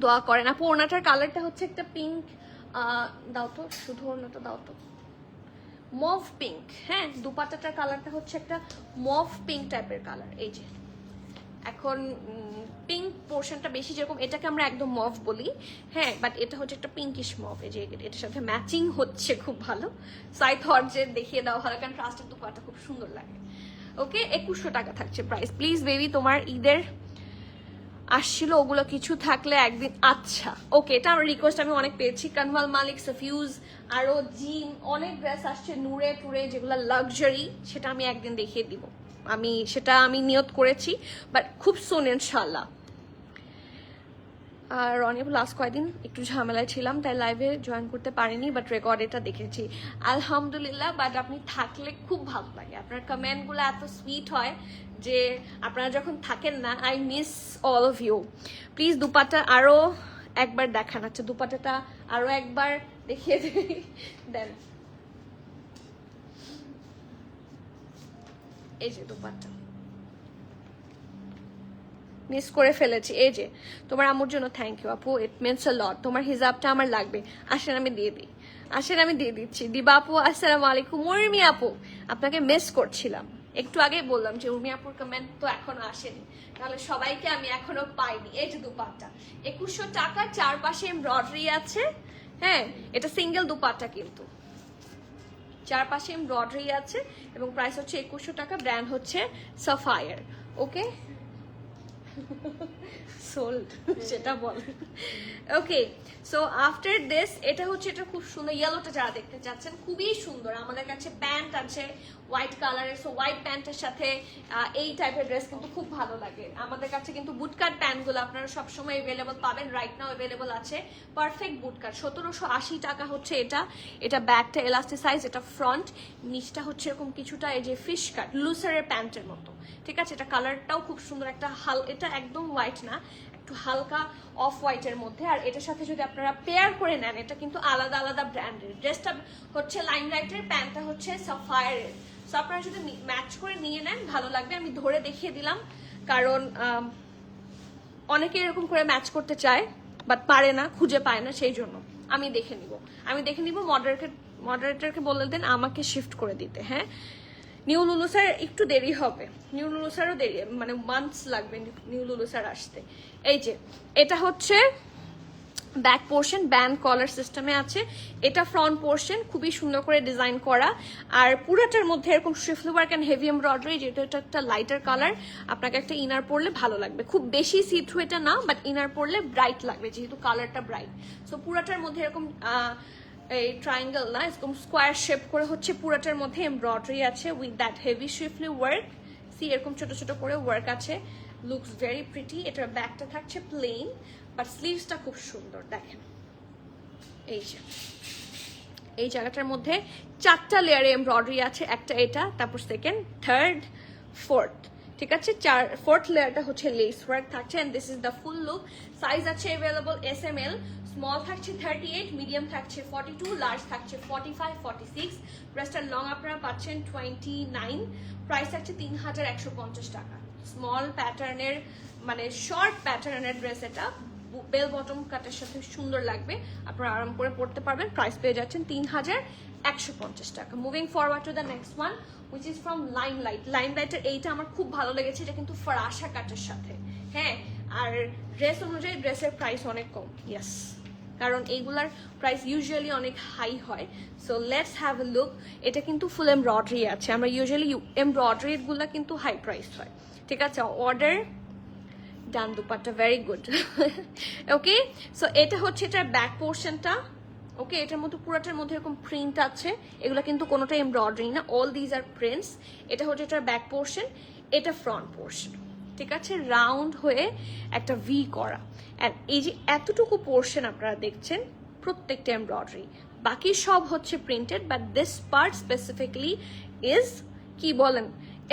A: দোয়া করেন। আপু ওনাটার কালারটা হচ্ছে একটা পিঙ্ক, দাও তো, শুধু ওনাটা দাও তো, মভ পিঙ্ক। হ্যাঁ, দুপাট্টাটার কালারটা হচ্ছে একটা মভ পিঙ্ক টাইপের কালার। এই যে এখন পিঙ্ক পোর্শনটা বেশি, যেরকম এটাকে আমরা একদম মভ বলি, হ্যাঁ, বাট এটা হচ্ছে একটা পিঙ্কিশ মভ। এই যে এটার সাথে ম্যাচিং হচ্ছে খুব ভালো। সাই থট যে দেখিয়ে দাও ভালো, কারণ ট্রাস্টের দুপাট্টা খুব সুন্দর লাগে। ওকে, 2100 টাকা থাকছে প্রাইস। প্লিজ বেবি, তোমার ঈদের আসছিল ওগুলো কিছু থাকলে একদিন। আচ্ছা ওকে, এটা আমার রিকোয়েস্ট আমি অনেক পেয়েছি। কানওয়াল মালিক, সাফিউজ, আরো জিন, অনেক ড্রেস আসছে নূরে টুরে, যেগুলো লাক্সারি, সেটা আমি একদিন দেখিয়ে দিব। সেটা আমি নিয়ত করেছি, বাট খুব সুন ইনশাল্লাহ। আর অনেক লাস্ট কয়েকদিন একটু ঝামেলায় ছিলাম, তাই লাইভে জয়েন করতে পারিনি, বাট রেকর্ড এটা দেখেছি আলহামদুলিল্লাহ। বাট আপনি থাকলে খুব ভালো লাগে, আপনার কমেন্টগুলো এত সুইট হয় যে আপনারা যখন থাকেন না, I miss all of you. Please dupatta আরো একবার দেখান। আচ্ছা, দুপাট্টাটা আরো একবার দেখিয়ে দেন। এই যে দুপাট্টা মিস করে ফেলেছি। এই যে তোমার আম্মুর জন্য থ্যাংক ইউ আপু, ইট মিনস আ লট। তোমার হিজাবটা আমার লাগবে, আসেন আমি দিয়ে দিই, আসেন আমি দিয়ে দিচ্ছি। দিবা আপু আসসালামু আলাইকুম। উর্মি আপু আপনাকে মিস করছিলাম, একটু আগে বললাম যে উর্মি আপুর কমেন্ট তো এখনো আসেনি, তাহলে সবাইকে আমি এখনো পাইনি। এই যে দুপাট্টা 2100 টাকা, চারপাশে এমব্রয়ডারি আছে। হ্যাঁ এটা সিঙ্গেল দুপাট্টা, কিন্তু চারপাশে এমব্রয়ডারি আছে এবং প্রাইস হচ্ছে 2100 টাকা। ব্র্যান্ড হচ্ছে সাফায়ার। ওকে সোল্ড সেটা বল। ওকে সো আফটার দিস এটা হচ্ছে, এটা খুব সুন্দর, ইয়েলোটা যারা দেখতে চাচ্ছেন খুবই সুন্দর। আমাদের কাছে প্যান্ট আছে হোয়াইট কালারের, সো হোয়াইট প্যান্টের সাথে এই টাইপের ড্রেস কিন্তু খুব ভালো লাগে। আমাদের কাছে কিন্তু বুটকাট প্যান্টগুলো আপনারা সবসময় অ্যাভেলেবল পাবেন, রাইট নাও অ্যাভেলেবল আছে পারফেক্ট বুটকাট। 1780 টাকা হচ্ছে এটা। এটা ব্যাকটা এলাস্টিসাইজ, এটা ফ্রন্ট, নিচটা হচ্ছে এরকম কিছুটা এই যে ফিশ কাট লুসারের প্যান্টের মতো, ঠিক আছে। এটা কালারটাও খুব সুন্দর, একটা এটা একদম হোয়াইট না, একটু হালকা অফ হোয়াইটের মধ্যে। আর এটার সাথে যদি আপনারা পেয়ার করে নেন, এটা কিন্তু আলাদা আলাদা ব্র্যান্ডের। ড্রেসটা হচ্ছে লাইমলাইটের, প্যান্টটা হচ্ছে সাফায়ারের। সো আপনারা যদি ম্যাচ করে নিয়ে নেন ভালো লাগবে। আমি ধরে দেখিয়ে দিলাম, কারণ অনেকে এরকম করে ম্যাচ করতে চায় বাট পারে না, খুঁজে পায় না, সেই জন্য আমি দেখে নিব। মডারেটরকে বলে দেন আমাকে শিফট করে দিতে। হ্যাঁ নিউ লুলুসার একটু দেরি হবে, নিউ লুলুসারও দেরি, মানে মান্থস লাগবে নিউ লুলুসার আসতে। এই যে এটা হচ্ছে ব্যাক পোর্শন, ব্যান্ড কলার সিস্টেমে আছে। এটা ফ্রন্ট পোর্শন খুবই সুন্দর করে ডিজাইন করা, আর পুরাটার মধ্যে এরকম শিফলি ওয়ার্ক অ্যান্ড হেভি এমব্রয়ডারি, যেটা এটা একটা লাইটার কালার। আপনাকে একটা ইনার পরলে ভালো লাগবে, খুব বেশি সি থ্রু এটা না, বাট ইনার পরলে ব্রাইট লাগবে যেহেতু কালারটা ব্রাইট। সো পুরাটার মধ্যে এরকম এই ট্রায়াঙ্গেল না, এরকম স্কোয়ার শেপ করে হচ্ছে পুরাটার মধ্যে এমব্রয়ডারি আছে with that heavy schiffli work. See এরকম ছোট ছোট করে ওয়ার্ক আছে, লুকস ভেরি প্রিটি। এটার ব্যাকটা থাকছে প্লেন, বাট স্লিভসটা খুব সুন্দর দেখেন। এই যে এই জায়গাটার মধ্যে 4টা লেয়ারে এমব্রয়ডারি আছে, একটা এটা, তারপর সেকেন্ড, থার্ড, ফোর্থ, ঠিক আছে। 4th লেয়ারটা হচ্ছে লেস ওয়ার্ক থাকছে। And this is the full look. Size আছে available S M L, small থাকছে 38, মিডিয়াম থাকছে 42, লার্জ থাকছে 45, 46। ড্রেসটার লং আপনারা পাচ্ছেন 29। প্রাইস থাকছে 3150 টাকা। স্মল প্যাটার্নের মানে শর্ট প্যাটার্নের ড্রেস, এটা বেল বটম কাটের সাথে সুন্দর লাগবে, আপনারা আরাম করে পড়তে পারবেন। প্রাইস পেয়ে যাচ্ছেন 3150 টাকা। Moving forward to the next one which is from লাইমলাইটের এইটা আমার খুব ভালো লেগেছে। এটা কিন্তু ফরাসা কাটের সাথে, হ্যাঁ, আর ড্রেস অনুযায়ী ড্রেসের প্রাইস অনেক কম। ইয়েস, কারণ এইগুলার প্রাইস ইউজুয়ালি অনেক হাই হয়। So let's have a look. এটা কিন্তু ফুল এমব্রয়ডারি আছে, আমরা ইউজুয়ালি এমব্রয়ডারির গুলা কিন্তু হাই প্রাইস হয়, ঠিক আছে। অর্ডার ডান, দুপাট্টা ভেরি গুড। ওকে সো এটা হচ্ছে এটার ব্যাক পোর্শনটা। ওকে এটার মধ্যে পুরাটার মধ্যে এরকম প্রিন্ট আছে, এগুলো কিন্তু কোনোটা এমব্রয়ডারি না, অল দিজ আর প্রিন্টস। এটা হচ্ছে এটার ব্যাক পোর্শন, এটা ফ্রন্ট পোর্শন, ঠিক আছে। রাউন্ড হয়ে একটা ভি করা, অ্যান্ড এই যে এতটুকু পোর্শন আপনারা দেখছেন প্রত্যেকটা এমব্রয়ডারি, বাকি সব হচ্ছে printed, but this part specifically is কি বলেন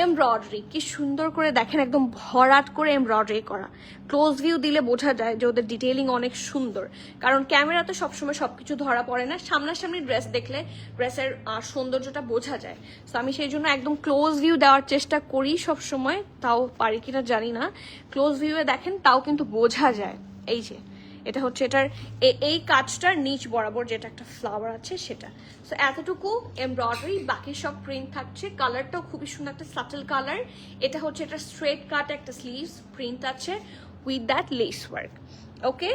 A: এমব্রয়ডারি। কি সুন্দর করে দেখেন, একদম ভরাট করে এমব্রয়ডারি করা। ক্লোজ ভিউ দিলে বোঝা যায় যে ওদের ডিটেইলিং অনেক সুন্দর, কারণ ক্যামেরাতে সবসময় সবকিছু ধরা পড়ে না, সামনাসামনি ড্রেস দেখলে ড্রেসের সৌন্দর্যটা বোঝা যায়। তো আমি সেই জন্য একদম ক্লোজ ভিউ দেওয়ার চেষ্টা করি সব সময়, তাও পারি কিনা জানি না। ক্লোজ ভিউয়ে দেখেন তাও কিন্তু বোঝা যায়। এই যে এটা হচ্ছে এটার এই কাজটার নিচ বরাবর যেটা একটা ফ্লাওয়ার আছে সেটা। সো এতটুকু এমব্রয়ডারি, বাকি সব প্রিন্ট থাকছে। কালারটাও খুবই সুন্দর, একটা সাটল কালার। এটা হচ্ছে এটা স্ট্রেট কাট, একটা স্লিভস প্রিন্ট আছে উইথ দ্যাট লেস ওয়ার্ক। ওকে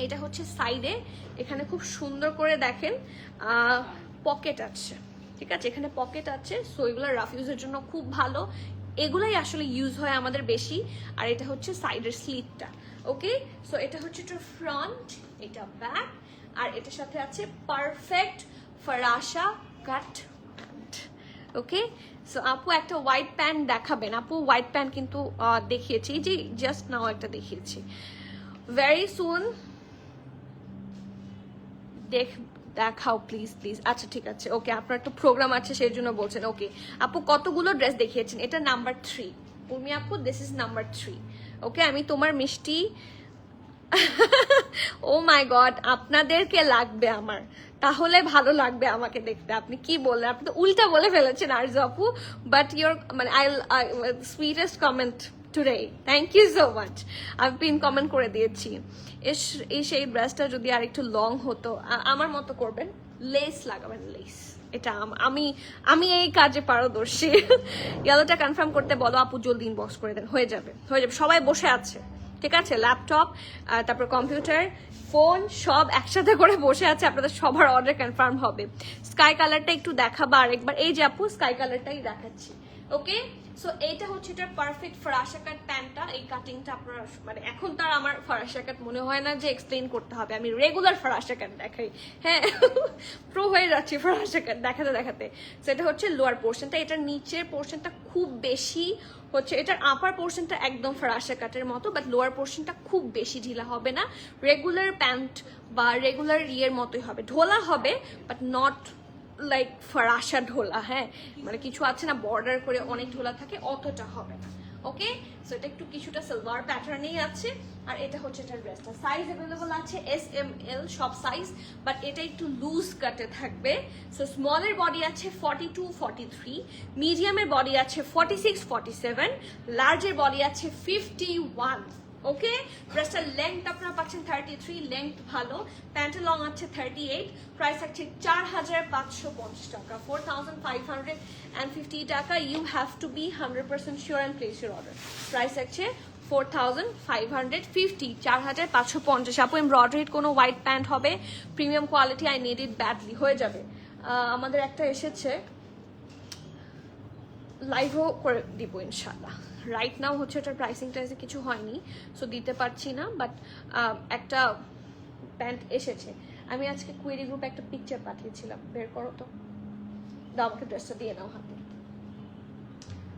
A: এটা হচ্ছে সাইডে, এখানে খুব সুন্দর করে দেখেন পকেট আছে, ঠিক আছে, এখানে পকেট আছে। সো এগুলো রাফ ইউজের জন্য খুব ভালো, এগুলাই আসলে ইউজ হয় আমাদের বেশি। আর এটা হচ্ছে সাইডের স্লিটটা। ওকে সো এটা হচ্ছে এটা ফ্রন্ট, এটা ব্যাক, আর এটার সাথে আছে পারফেক্ট ফরাসা কাট। ওকে সো আপু একটা হোয়াইট প্যান্ট দেখাবেন? আপু হোয়াইট প্যান্ট কিন্তু দেখিয়েছি, যে জাস্ট নাও একটা দেখিয়েছি, ভেরি সুন দেখাও প্লিজ প্লিজ। আচ্ছা ঠিক আছে, ওকে আপনার তো প্রোগ্রাম আছে সেই জন্য বলছেন। ওকে আপু কতগুলো ড্রেস দেখিয়েছেন? এটা নাম্বার 3 উর্মি আপু, দিস ইজ নাম্বার 3। ওকে আমি তোমার মিষ্টি ও মাই গড, আপনাদেরকে লাগবে আমার, তাহলে ভালো লাগবে আমাকে দেখতে। আপনি কি বললেন? আপনি তো উল্টা বলে ফেলেছেন আরজু আপু, বাট ইউর মানে I sweetest comment today, thank you so much. আমি পিন কমেন্ট করে দিয়েছি। এই সেই ড্রেসটা যদি আর একটু লং হতো, আমার মতো করবেন, লেস লাগাবেন, লেস। এটা আমি এই কাজে পারদর্শী। ইয়েলোটা কনফার্ম করতে বলো আপু, জলদি ইনবক্স করে দেন, হয়ে যাবে হয়ে যাবে। সবাই বসে আছে, ঠিক আছে, ল্যাপটপ তারপর কম্পিউটার ফোন সব একসাথে করে বসে আছে, আপনাদের সবার অর্ডার কনফার্ম হবে। স্কাই কালারটা একটু দেখাবা আরেকবার, এই যে আপু স্কাই কালারটাই দেখাচ্ছি। ওকে, সো এইটা হচ্ছে এটার পারফেক্ট ফরাসা কাট প্যান্টটা। এই কাটিংটা আপনার মানে এখন তার আমার ফরাসা কাট মনে হয় না যে এক্সপ্লেইন করতে হবে, আমি রেগুলার ফরাসা কাট দেখাই। হ্যাঁ, প্রো হয়ে যাচ্ছি ফরাসা কাট দেখাতে দেখাতে। সেটা হচ্ছে লোয়ার পোর্শনটা, এটার নিচের পোর্শনটা খুব বেশি হচ্ছে, এটার আপার পোর্শনটা একদম ফরাসা কাটের মতো, বাট লোয়ার পোর্শনটা খুব বেশি ঢিলা হবে না, রেগুলার প্যান্ট বা রেগুলার ইয়ের মতোই হবে, ঢোলা হবে বাট নট লাইক ফরাসা ঢোলা। হ্যাঁ, মানে কিছু আছে না বর্ডার করে অনেক ঢোলা থাকে, অতটা হবে না। ওকে, সো এটা একটু কিছুটা সালোয়ার প্যাটার্নেই আছে। আর এটা হচ্ছে এটার ড্রেসটা, সাইজ অ্যাভেলেবল আছে এস এম এল সব সাইজ, বাট এটা একটু লুজ কাটে থাকবে। সো স্মলের বডি আছে 42 43, মিডিয়ামের বডি আছে 46 47, লার্জের বডি আছে 51। ওকে, ড্রেসটার লেংথ আপনারা পাচ্ছেন 33, লেংথ ভালো, প্যান্টের লং আছে 38, প্রাইস আছে 4550 টাকা, 4550 টাকা। You have to be 100% sure and place your order. Price আছে 4550, 4550। আপু এমব্রয়ডারিড কোনো হোয়াইট প্যান্ট হবে, premium quality, I need it badly, হয়ে যাবে। আমাদের একটা এসেছে, লাইভও করে দিব ইনশাল্লাহ। রাইট নাও হচ্ছে এটার প্রাইসিং টাইসে কিছু হয়নি, সো দিতে পারছি না, বাট একটা প্যান্ট এসেছে। আমি আজকে কুয়েরি গ্রুপে একটা পিকচার পাঠিয়েছিলাম, বের করো তো, দাও আমাকে ড্রেসটা দিয়ে নাও হাতে।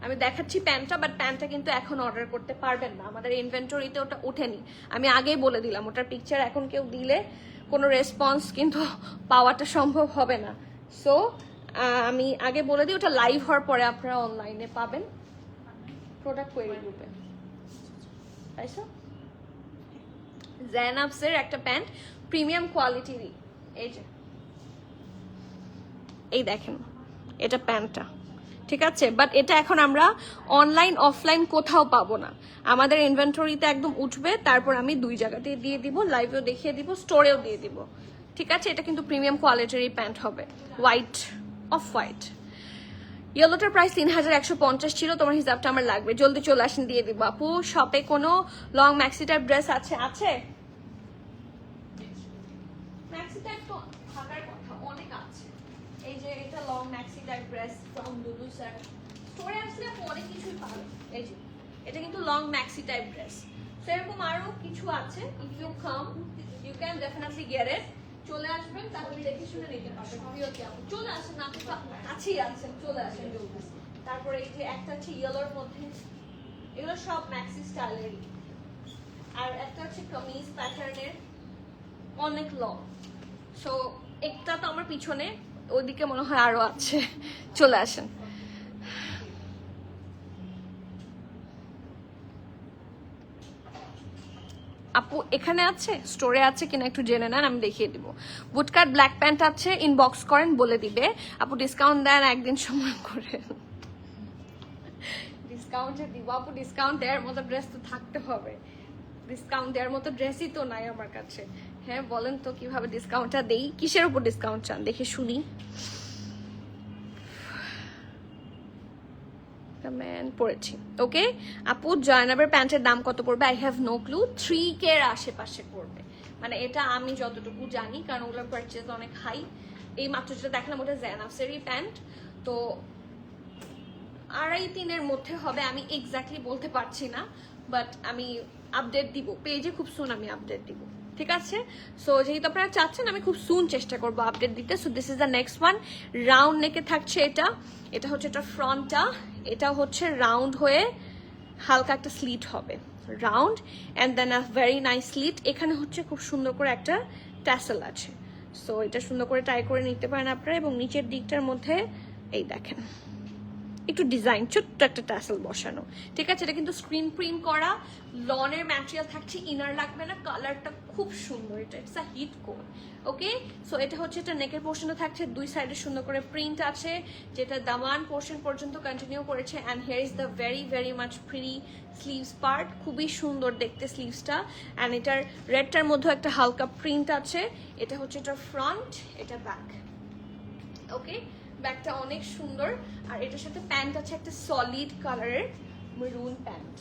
A: আমি দেখাচ্ছি প্যান্টটা, বাট প্যান্টটা কিন্তু এখন অর্ডার করতে পারবেন না, আমাদের ইনভেন্টরিতে ওটা ওঠেনি। আমি আগেই বলে দিলাম, ওটার পিকচার এখন কেউ দিলে কোনো রেসপন্স কিন্তু পাওয়াটা সম্ভব হবে না। সো আমি আগে বলে দিই, ওটা লাইভ হওয়ার পরে আপনারা অনলাইনে পাবেন প্রোডাক্ট কোয়েরি গ্রুপে। তাইছো জেনাপসের একটা প্যান্ট, প্রিমিয়াম কোয়ালিটিরই, এই যে এই দেখেন এটা প্যান্টটা, ঠিক আছে, বাট এটা এখন আমরা অনলাইন অফলাইন কোথাও পাবো না, আমাদের ইনভেন্টরিতে একদম উঠবে, তারপর আমি 2 জায়গাতে দিয়ে দিব, লাইভেও দেখিয়ে দিব, স্টোরেও দিয়ে দিব, ঠিক আছে। এটা কিন্তু প্রিমিয়াম কোয়ালিটির প্যান্ট হবে, হোয়াইট, অফ হোয়াইট। ইয়েলোটার প্রাইস 3150 ছিল, তোমার হিসাবটা আমার লাগবে, জলদি চলে আসেন, দিয়ে দিব। আপু শপে কোনো লং ম্যাক্সি টাইপ ড্রেস আছে? আছে ম্যাক্সি টাইপ তো থাকার কথা, অনেক আছে। এই যে এটা long maxi type dress from লুলু স্যার, স্টোরে আসলে আপু অনেক কিছুই পাবে। এই যে এটা কিন্তু লং ম্যাক্সি টাইপ ড্রেস, সেরকম আরো কিছু আছে। If you come you can definitely get it, চলে আসবেন, তাহলে দেখে শুনে নিতে পারবেন। চলে আসেন, না কাছেই আছেন, চলে আসেন জলদি। তারপরে এই যে একটা আছে ইয়েলোর মধ্যে, এগুলো সব ম্যাক্সি স্টাইলেরই। আর একটা হচ্ছে কামিজ প্যাটার্নের, অনেক লং। সো একটা তো আমার পিছনে, ওইদিকে মনে হয় আরো আছে, চলে আসেন। আপু এখানে আছে, স্টোরে আছে কিনা একটু জেনে নেন, আমি দেখিয়ে দিব। বুটকাট ব্ল্যাক প্যান্ট আছে, ইনবক্স করেন, বলে দিবে। আপু ডিসকাউন্ট দেন, একদিন সময় করে ডিসকাউন্টে দিব আপু, ডিসকাউন্ট দেওয়ার মতো ড্রেস তো থাকতে হবে, ডিসকাউন্ট দেওয়ার মতো ড্রেসই তো নাই আমার কাছে। হ্যাঁ বলেন তো কিভাবে ডিসকাউন্টটা দেই, কিসের উপর ডিসকাউন্ট চান দেখে শুনি। পড়েছি। ওকে আপু, জয়নাবের প্যান্টের দাম কত পড়বে? I have no clue, 3K এর আশেপাশে পড়বে, মানে এটা আমি যতটুকু জানি, কারণ ওগুলোর পারচেজ অনেক হাই। এই মাত্র যেটা দেখলাম ওটা জেনাপসেরই প্যান্ট, তো 2.5-3 মধ্যে হবে, আমি এক্স্যাক্টলি বলতে পারছি না, বাট আমি আপডেট দিব পেজে, খুব সুন আমি আপডেট দিব, ঠিক আছে। সো যেহেতু আপনারা চাচ্ছেন, আমি খুব সুন চেষ্টা করবো আপডেট দিতে। So this is the next one, round নেকে থাকছে এটা, এটা হচ্ছে এটা ফ্রন্টটা, এটা হচ্ছে রাউন্ড হয়ে হালকা একটা স্লিট হবে, round and then a very nice slit. এখানে হচ্ছে খুব সুন্দর করে একটা ট্যাসেল আছে, সো এটা সুন্দর করে ট্রাই করে নিতে পারেন আপনারা। এবং নিচের দিকটার মধ্যে এই দেখেন একটু ডিজাইন, ছোট্ট একটা ট্যাসেল বসানো, ঠিক আছে। এটা কিন্তু স্ক্রিন প্রিন্ট করা, লনের ম্যাটেরিয়াল থাকছে, ইনার লাগবে না, কালারটা খুব সুন্দর, এটা it's a hit code. Okay, so এটা হচ্ছে এটা নেকের পোর্শনে থাকছে, দুই সাইডে সুন্দর করে প্রিন্ট আছে, যেটা দামান পোর্শন পর্যন্ত কন্টিনিউ করেছে। And here is the very very much pretty sleeves part, খুবই সুন্দর দেখতে স্লিভসটা। অ্যান্ড এটার রেডটার মধ্যে একটা হালকা প্রিন্ট আছে। এটা হচ্ছে এটার ফ্রন্ট, এটা ব্যাক। ওকে, ব্যাগটা অনেক সুন্দর। আর এটার সাথে প্যান্ট আছে একটা সলিড কালারের মেরুন প্যান্ট,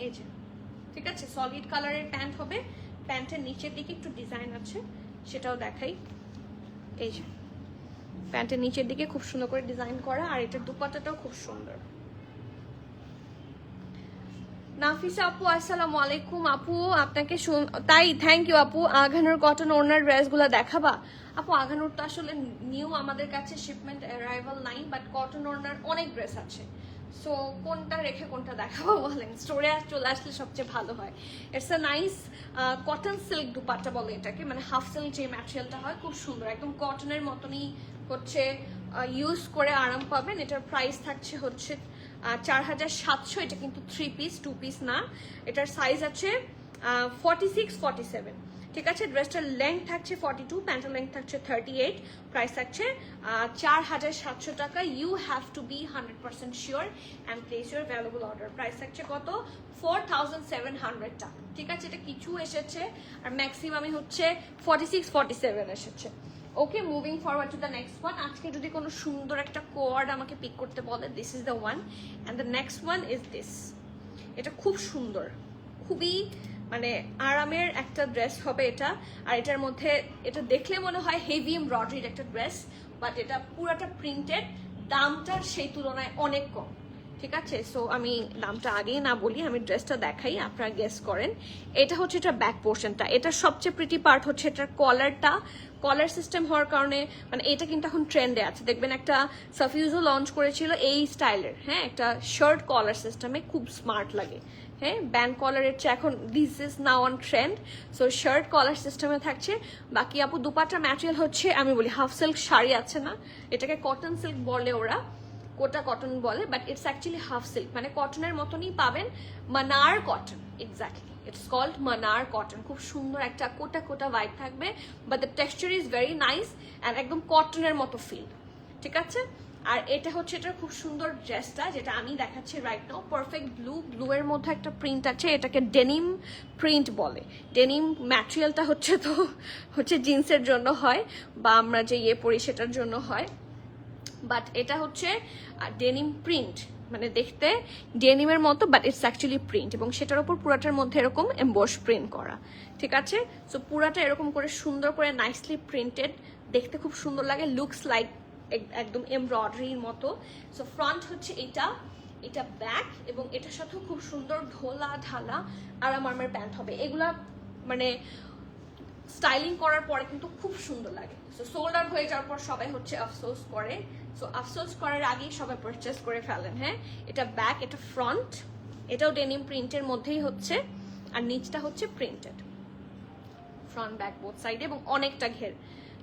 A: এই যে, ঠিক আছে, সলিড কালারের প্যান্ট হবে। প্যান্টের নিচের দিকে একটু ডিজাইন আছে, সেটাও দেখাই। এই যে প্যান্টের নিচের দিকে খুব সুন্দর করে ডিজাইন করা, আর এটার দুপাট্টাটাও খুব সুন্দর। নাফিসা আপু আসসালামু আলাইকুম। আপু আপনাকে তাই থ্যাংক ইউ আপু। আঘানুর কটন ওড়নার ড্রেসগুলো দেখাবা? আপু আঘানুর তো আসলে নিউ আমাদের কাছে শিপমেন্ট অ্যারাইভাল নাই, বাট কটন ওড়নার অনেক ড্রেস আছে। সো কোনটা রেখে কোনটা দেখাবো বলেন? স্টোরে চলে আসলে সবচেয়ে ভালো হয়। It's a nice cotton silk dupatta বলে এটাকে, মানে হাফ সিল্ক যে ম্যাটেরিয়ালটা হয়, খুব সুন্দর, একদম কটনের মতনই হচ্ছে, ইউজ করে আরাম পাবেন। এটার প্রাইস থাকছে হচ্ছে 4700। এটা কিন্তু 3 পিস 2 পিস না, এটার সাইজ আছে 46 47, ঠিক আছে। ড্রেসটার লেন্থ থাকছে 42, প্যান্টের লেন্থ থাকছে 38, প্রাইস থাকছে 4700 টাকা। You have to be 100% sure and place your valuable order. Price থাকছে কত? 4700 টাকা, ঠিক আছে। এটা কিছু এসেছে, আর ম্যাক্সিমামই হচ্ছে 46 47 এসেছে। Okay, moving forward to the next one. আজকে যদি কোনো সুন্দর একটা কোয়ার্ড আমাকে পিক করতে বলে, this is the one, and the next one is this. এটা খুব সুন্দর, খুবই মানে আরামের একটা ড্রেস হবে এটা। আর এটার মধ্যে এটা দেখলে মনে হয় হেভি এমব্রয়ডারির একটা ড্রেস, বাট এটা পুরাটা প্রিন্টেড। দামটা সেই তুলনায় অনেক কম, ঠিক আছে। সো আমি দামটা আগেই না বলি, আমি ড্রেসটা দেখাই, আপনারা গেস করেন। এটা হচ্ছে এটা ব্যাক পোর্শনটা। এটার সবচেয়ে প্রিটি পার্ট হচ্ছে এটার কলারটা। কলার সিস্টেম হওয়ার কারণে মানে এটা কিন্তু এখন ট্রেন্ডে আছে, দেখবেন একটা সাফিউজও লঞ্চ করেছিল এই স্টাইলের, হ্যাঁ, একটা শার্ট কলার সিস্টেমে, খুব স্মার্ট লাগে, হ্যাঁ। ব্যান্ড কলারের চেয়ে এখন this is now on trend. So shirt collar সিস্টেমে থাকছে। বাকি আপু দুপাট্টার ম্যাটেরিয়াল হচ্ছে, আমি বলি হাফ সিল্ক শাড়ি আছে না, এটাকে কটন সিল্ক বলে ওরা, কোটা কটন বলে, but it's actually half silk, মানে কটনের মতনই পাবেন, মানার কটন, এক্স্যাক্টলি ইটস কল্ড মানার কটন। খুব সুন্দর একটা কোটা কোটা ভাইব থাকবে, but the texture is very nice and একদম কটনের মতো ফিল, ঠিক আছে। আর এটা হচ্ছে এটার খুব সুন্দর ড্রেসটা, যেটা আমি দেখাচ্ছি right now, perfect blue, blue এর মধ্যে একটা প্রিন্ট আছে, এটাকে ডেনিম প্রিন্ট বলে। ডেনিম ম্যাটেরিয়ালটা হচ্ছে তো হচ্ছে জিন্সের জন্য হয়, বা আমরা যে ইয়ে পরি সেটার জন্য হয়, বাট এটা হচ্ছে ডেনিম প্রিন্ট, মানে দেখতে ডেনিমের মতো, বাট ইটস অ্যাকচুয়ালি প্রিন্ট, এবং সেটার উপর পুরাটার মধ্যে এরকম এমবস প্রিন্ট করা, ঠিক আছে। সো পুরাটা এরকম করে সুন্দর করে নাইসলি প্রিন্টেড, দেখতে খুব সুন্দর লাগে, লুকস লাইক একদম এমব্রয়ডারির মতো। সো ফ্রন্ট হচ্ছে এটা, এটা ব্যাক, এবং এটার সাথেও খুব সুন্দর ঢোলা ঢালা আরামের প্যান্ট হবে। এগুলা মানে স্টাইলিং করার পরে কিন্তু খুব সুন্দর লাগে। সো সোল্ড আউট হয়ে যাওয়ার পর সবাই হচ্ছে আফসোস করে, সো আফসোস করার আগেই সবাই পারচেস করে ফেলেন, হ্যাঁ। এটা ব্যাক, এটা ফ্রন্ট, এটাও ডেনিম প্রিন্টের মধ্যেই হচ্ছে, আর নিচটা হচ্ছে প্রিন্টেড, ফ্রন্ট ব্যাক বোথ সাইডে, এবং অনেকটা ঘের,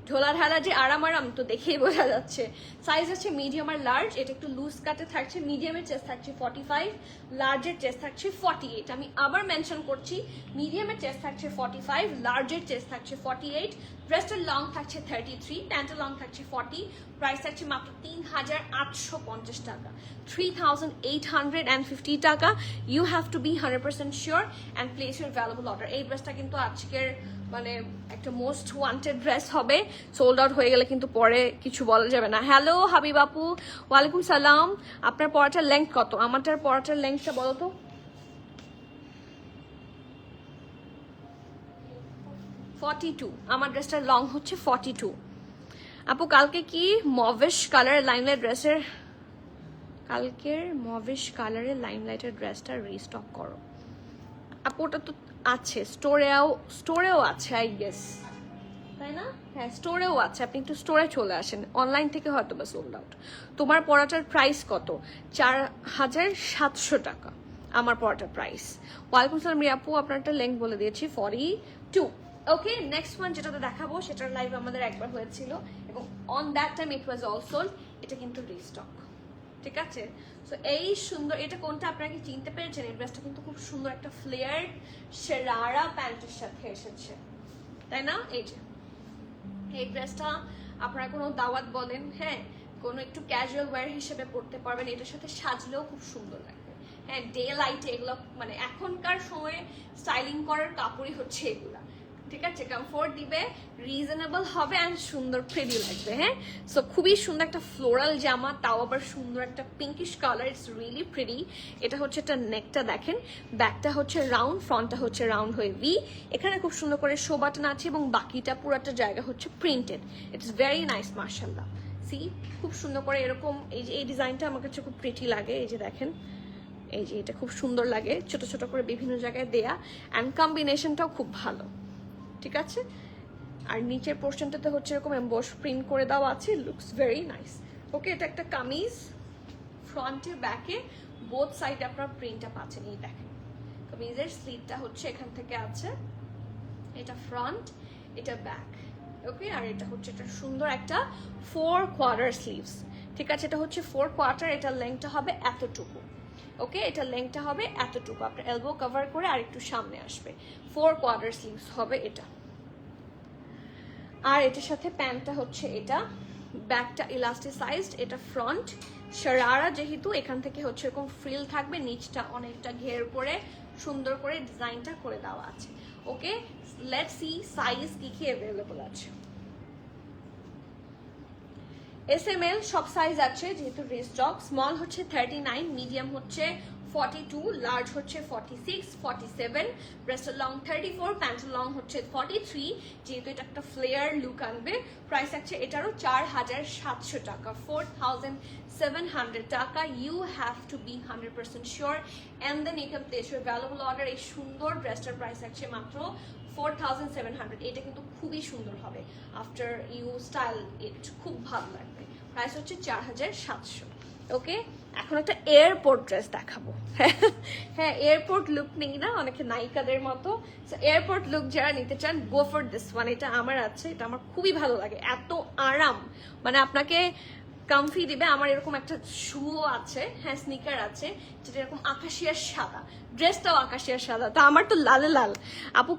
A: ঢোলা ঢালা যে আরাম তো দেখেই বোঝা যাচ্ছে। সাইজ আছে মিডিয়াম আর লার্জ, এটা একটু লুজ কাটে থাকছে, মিডিয়ামের চেস্ট থাকছে 45, লার্জের চেস্ট থাকছে 48। আমি আবার মেনশন করছি, মিডিয়ামের চেস্ট থাকছে 45, লার্জের চেস্ট থাকছে 48, ড্রেসটার লং থাকছে 33, প্যান্টের লং থাকছে 40, প্রাইস থাকছে মাত্র 3850 টাকা, 3850 টাকা। You have to be 100% sure and place your valuable order. এই ড্রেসটা কিন্তু আজকের মানে একটা মোস্ট ওয়ান্টেড ড্রেস হবে, সোল্ড আউট হয়ে গেলে কিন্তু পরে কিছু বলা যাবে না। হ্যালো হাবিব আপু, ওয়ালাইকুম সালাম। আপনার পড়াটার লেন্থ কত? আমারটার পড়াটার লেন্থটা বলো তো। আমার ড্রেসটার লং হচ্ছে 42। আপু কালকে কি মভিশ কালারের লাইমলাইট ড্রেসের, কালকের মভিশ কালারের লাইমলাইটের ড্রেসটা রিস্টক করো আপু। ওটা তো আছে স্টোরেও আছে আই গেস, তাই না? হ্যাঁ স্টোরেও আছে, আপনি একটু স্টোরে চলে আসেন, অনলাইন থেকে হয়তো বা সোল্ড আউট। তোমার পড়াটার প্রাইস কত? 4700 টাকা আমার পড়াটার প্রাইস। ওয়ালাইকুম সালাম রিয়া আপু, আপনারটা লেন্থ বলে দিয়েছি 42। ওকে, নেক্সট ওয়ান যেটাতে দেখাবো সেটার লাইভ আমাদের একবার হয়েছিল, এবং on that time it was all sold, এটা কিন্তু রিস্টক, ঠিক আছে? সো এই সুন্দর, এটা কোনটা আপনারা কি চিনতে পেরেছেন? এই ড্রেসটা কিন্তু খুব সুন্দর একটা ফ্লেয়ার্ড শেরারা প্যান্টের সাথে এসেছে, তাই না? এই যে এই ড্রেসটা আপনারা কোনো দাওয়াত বলেন, হ্যাঁ, কোনো একটু ক্যাজুয়াল ওয়্যার হিসেবে পরতে পারবেন, এটার সাথে সাজলেও খুব সুন্দর লাগবে। হ্যাঁ, ডে লাইটে এগুলো মানে এখনকার সময়ে স্টাইলিং করার কাপড়ই হচ্ছে এগুলা, ঠিক আছে? কমফোর্ট দিবে, রিজনেবল হবে অ্যান্ড সুন্দর প্রিটি লাগবে। হ্যাঁ, সো খুবই সুন্দর একটা ফ্লোরাল জামা, তাও আবার সুন্দর একটা pinkish colour, it's really pretty. এটা হচ্ছে একটা নেকটা দেখেন, ব্যাকটা হচ্ছে রাউন্ড, ফ্রন্টটা হচ্ছে রাউন্ড হয়ে ভি, এখানে খুব সুন্দর করে শো বাটন আছে এবং বাকিটা পুরোটা জায়গা হচ্ছে প্রিন্টেড। ইটস ভেরি নাইস, মার্শাল্লাহ। সি, খুব সুন্দর করে এরকম, এই যে এই ডিজাইনটা আমার কাছে খুব প্রিটি লাগে, এই যে দেখেন, এই যে এটা খুব সুন্দর লাগে, ছোট ছোট করে বিভিন্ন জায়গায় দেয়া, অ্যান্ড কম্বিনেশনটাও খুব ভালো, ঠিক আছে? আর নিচের পোর্শনটাতে হচ্ছে এরকম এমবস প্রিন্ট করে দেওয়া আছে, লুকস ভেরি নাইস। ওকে, এটা একটা কামিজ, ফ্রন্টে ব্যাকে বোথ সাইডে আপনার প্রিন্টটা পাচ্ছেন। এই দেখেন কামিজের স্লিভটা হচ্ছে এখান থেকে আছে, এটা ফ্রন্ট, এটা ব্যাক। ওকে, আর এটা হচ্ছে এটা সুন্দর একটা 4 কোয়ার্টার স্লিভস, ঠিক আছে? এটা হচ্ছে 4 কোয়ার্টার, এটা লেংথটা হবে এতটুকু। ওকে, এটা লেংথটা হবে এতটুকু, আপনার এলবো কভার করে আর একটু সামনে আসবে। 4 কোয়ার্টার স্লিভস হবে এটা। আর এটার সাথে প্যান্টটা হচ্ছে এটা, ব্যাকটা ইলাস্টিসাইজড, এটা ফ্রন্ট শারারা, যেহেতু এখান থেকে হচ্ছে এরকম ফ্রিল থাকবে, নিচটা অনেকটা ঘের করে সুন্দর করে ডিজাইনটা করে দেওয়া আছে। ওকে, লেটস সি সাইজ কি কি অ্যাভেলেবল আছে। SML সব সাইজ আছে, যেহেতু রিস্টক। স্মল হচ্ছে 39, মিডিয়াম হচ্ছে 42, লার্জ হচ্ছে 46, 47, ব্রেস্টের লং 34, প্যান্টের লং হচ্ছে 43, যেহেতু এটা একটা ফ্লেয়ার লুক আনবে। প্রাইস আছে এটারও 4700 টাকা, 4700 টাকা। You have to be 100% sure and then you can place your valuable order. এই সুন্দর ড্রেসটার প্রাইস আছে মাত্র 4700। এটা কিন্তু খুবই সুন্দর হবে, আফটার ইউ স্টাইল ইট খুব ভালো লাগবে। প্রাইস হচ্ছে 4700। ওকে, এখন একটা এয়ারপোর্ট ড্রেস দেখাবো। হ্যাঁ, এয়ারপোর্ট লুক নেই না অনেকে নায়িকাদের মতো, এয়ারপোর্ট লুক যারা নিতে চান, গো ফর দিস ওয়ান। এটা আমার আছে, এটা আমার খুবই ভালো লাগে, এত আরাম, মানে আপনাকে কমফি দিবে। আমার এরকম একটা শুও আছে, হ্যাঁ স্নিকার আছে, যেটা এরকম আকাশিয়ার সাদা, ড্রেসটাও আকাশিয়ার সাদা, তো আমার তো লালে লাল। আপু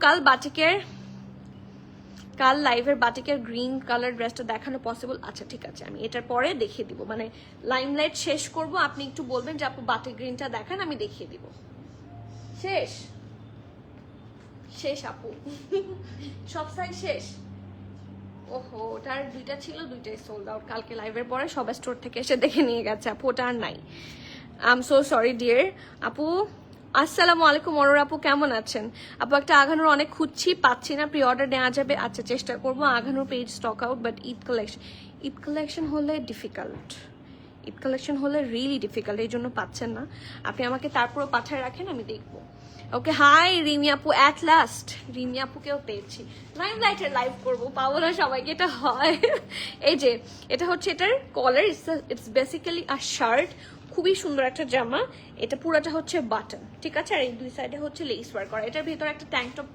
A: কাল লাইভের বাটিকের গ্রিন কালার ড্রেসটা দেখানো পসিবল? আচ্ছা ঠিক আছে, আমি এটার পরে দেখিয়ে দিব, মানে লাইমলাইট শেষ করব, আপনি একটু বলবেন যে আপু বাটিক গ্রিনটা দেখান, আমি দেখিয়ে দিব। শেষ আপু, সব সাইজ শেষ। ওহো, ওটার দুইটা ছিল, দুইটাই সোল্ড আউট। কালকে লাইভের পরে সব স্টোর থেকে এসে দেখে নিয়ে গেছে আপু, ওটা আর নাই। I am so sorry dear. আপু আসসালামু আলাইকুম, অরোরা আপু কেমন আছেন? আপু একটা আঘানোর অনেক খুঁজছি, পাচ্ছি না, প্রি অর্ডার নেওয়া যাবে? আচ্ছা চেষ্টা করবো। আঘানোর page stock out, but Eid collection হলে ডিফিকাল্ট, ঈদ কালেকশন হলে রিয়েলি ডিফিকাল্ট, এই জন্য পাচ্ছেন না। আপনি আমাকে তারপরও পাঠায় রাখেন, আমি দেখবো। ওকে, হাই রিমি আপু, অ্যাট লাস্ট রিমি আপুকেও পেয়েছি। লাইটের লাইভ করবো, পাবো না সবাইকে, এটা হয়। এই যে এটা হচ্ছে এটার কলার, ইটস বেসিক্যালি আ শার্ট, খুবই সুন্দর একটা জামা। এটা পুরোটা হচ্ছে বাটন, ঠিক আছে? আর এই দুই সাইডে হচ্ছে লেস ওয়ার্ক করা। এটার ভিতরে একটা ট্যাঙ্ক টপ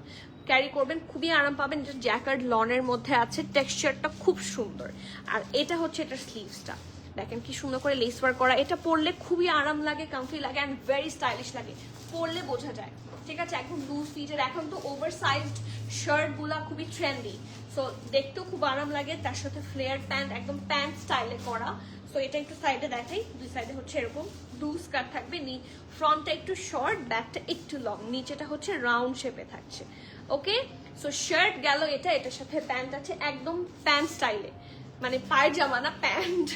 A: ক্যারি করবেন, খুবই আরাম পাবেন। এটা জ্যাকার্ড লনের মধ্যে আছে, টেক্সচারটা খুব সুন্দর। আর এটা হচ্ছে এটার স্লিভসটা, দেখেন কি সুন্দর করে লেস ওয়ার্ক করা। এটা পরলে খুবই আরাম লাগে, কমফি লাগে অ্যান্ড ভেরি স্টাইলিশ লাগে, পরলে বোঝা যায়, ঠিক আছে? একদম লুজ ফিটের, এখন তো ওভার সাইজড শার্ট গুলা খুবই ট্রেন্ডি, সো দেখতেও খুব আরাম লাগে। তার সাথে ফ্লেয়ার প্যান্ট, একদম প্যান্ট স্টাইলে করা। সো এটা একটু সাইডে দেখাই, দুই সাইডে হচ্ছে এরকম লুজ কাট থাকবে, ফ্রন্টটা একটু শর্ট, ব্যাকটা একটু লং, নিচেটা হচ্ছে রাউন্ড শেপে থাকছে। ওকে, সো শার্ট গেল এটা, এটার সাথে প্যান্ট আছে একদম প্যান্ট স্টাইলে, মানে পায়জামা না প্যান্ট,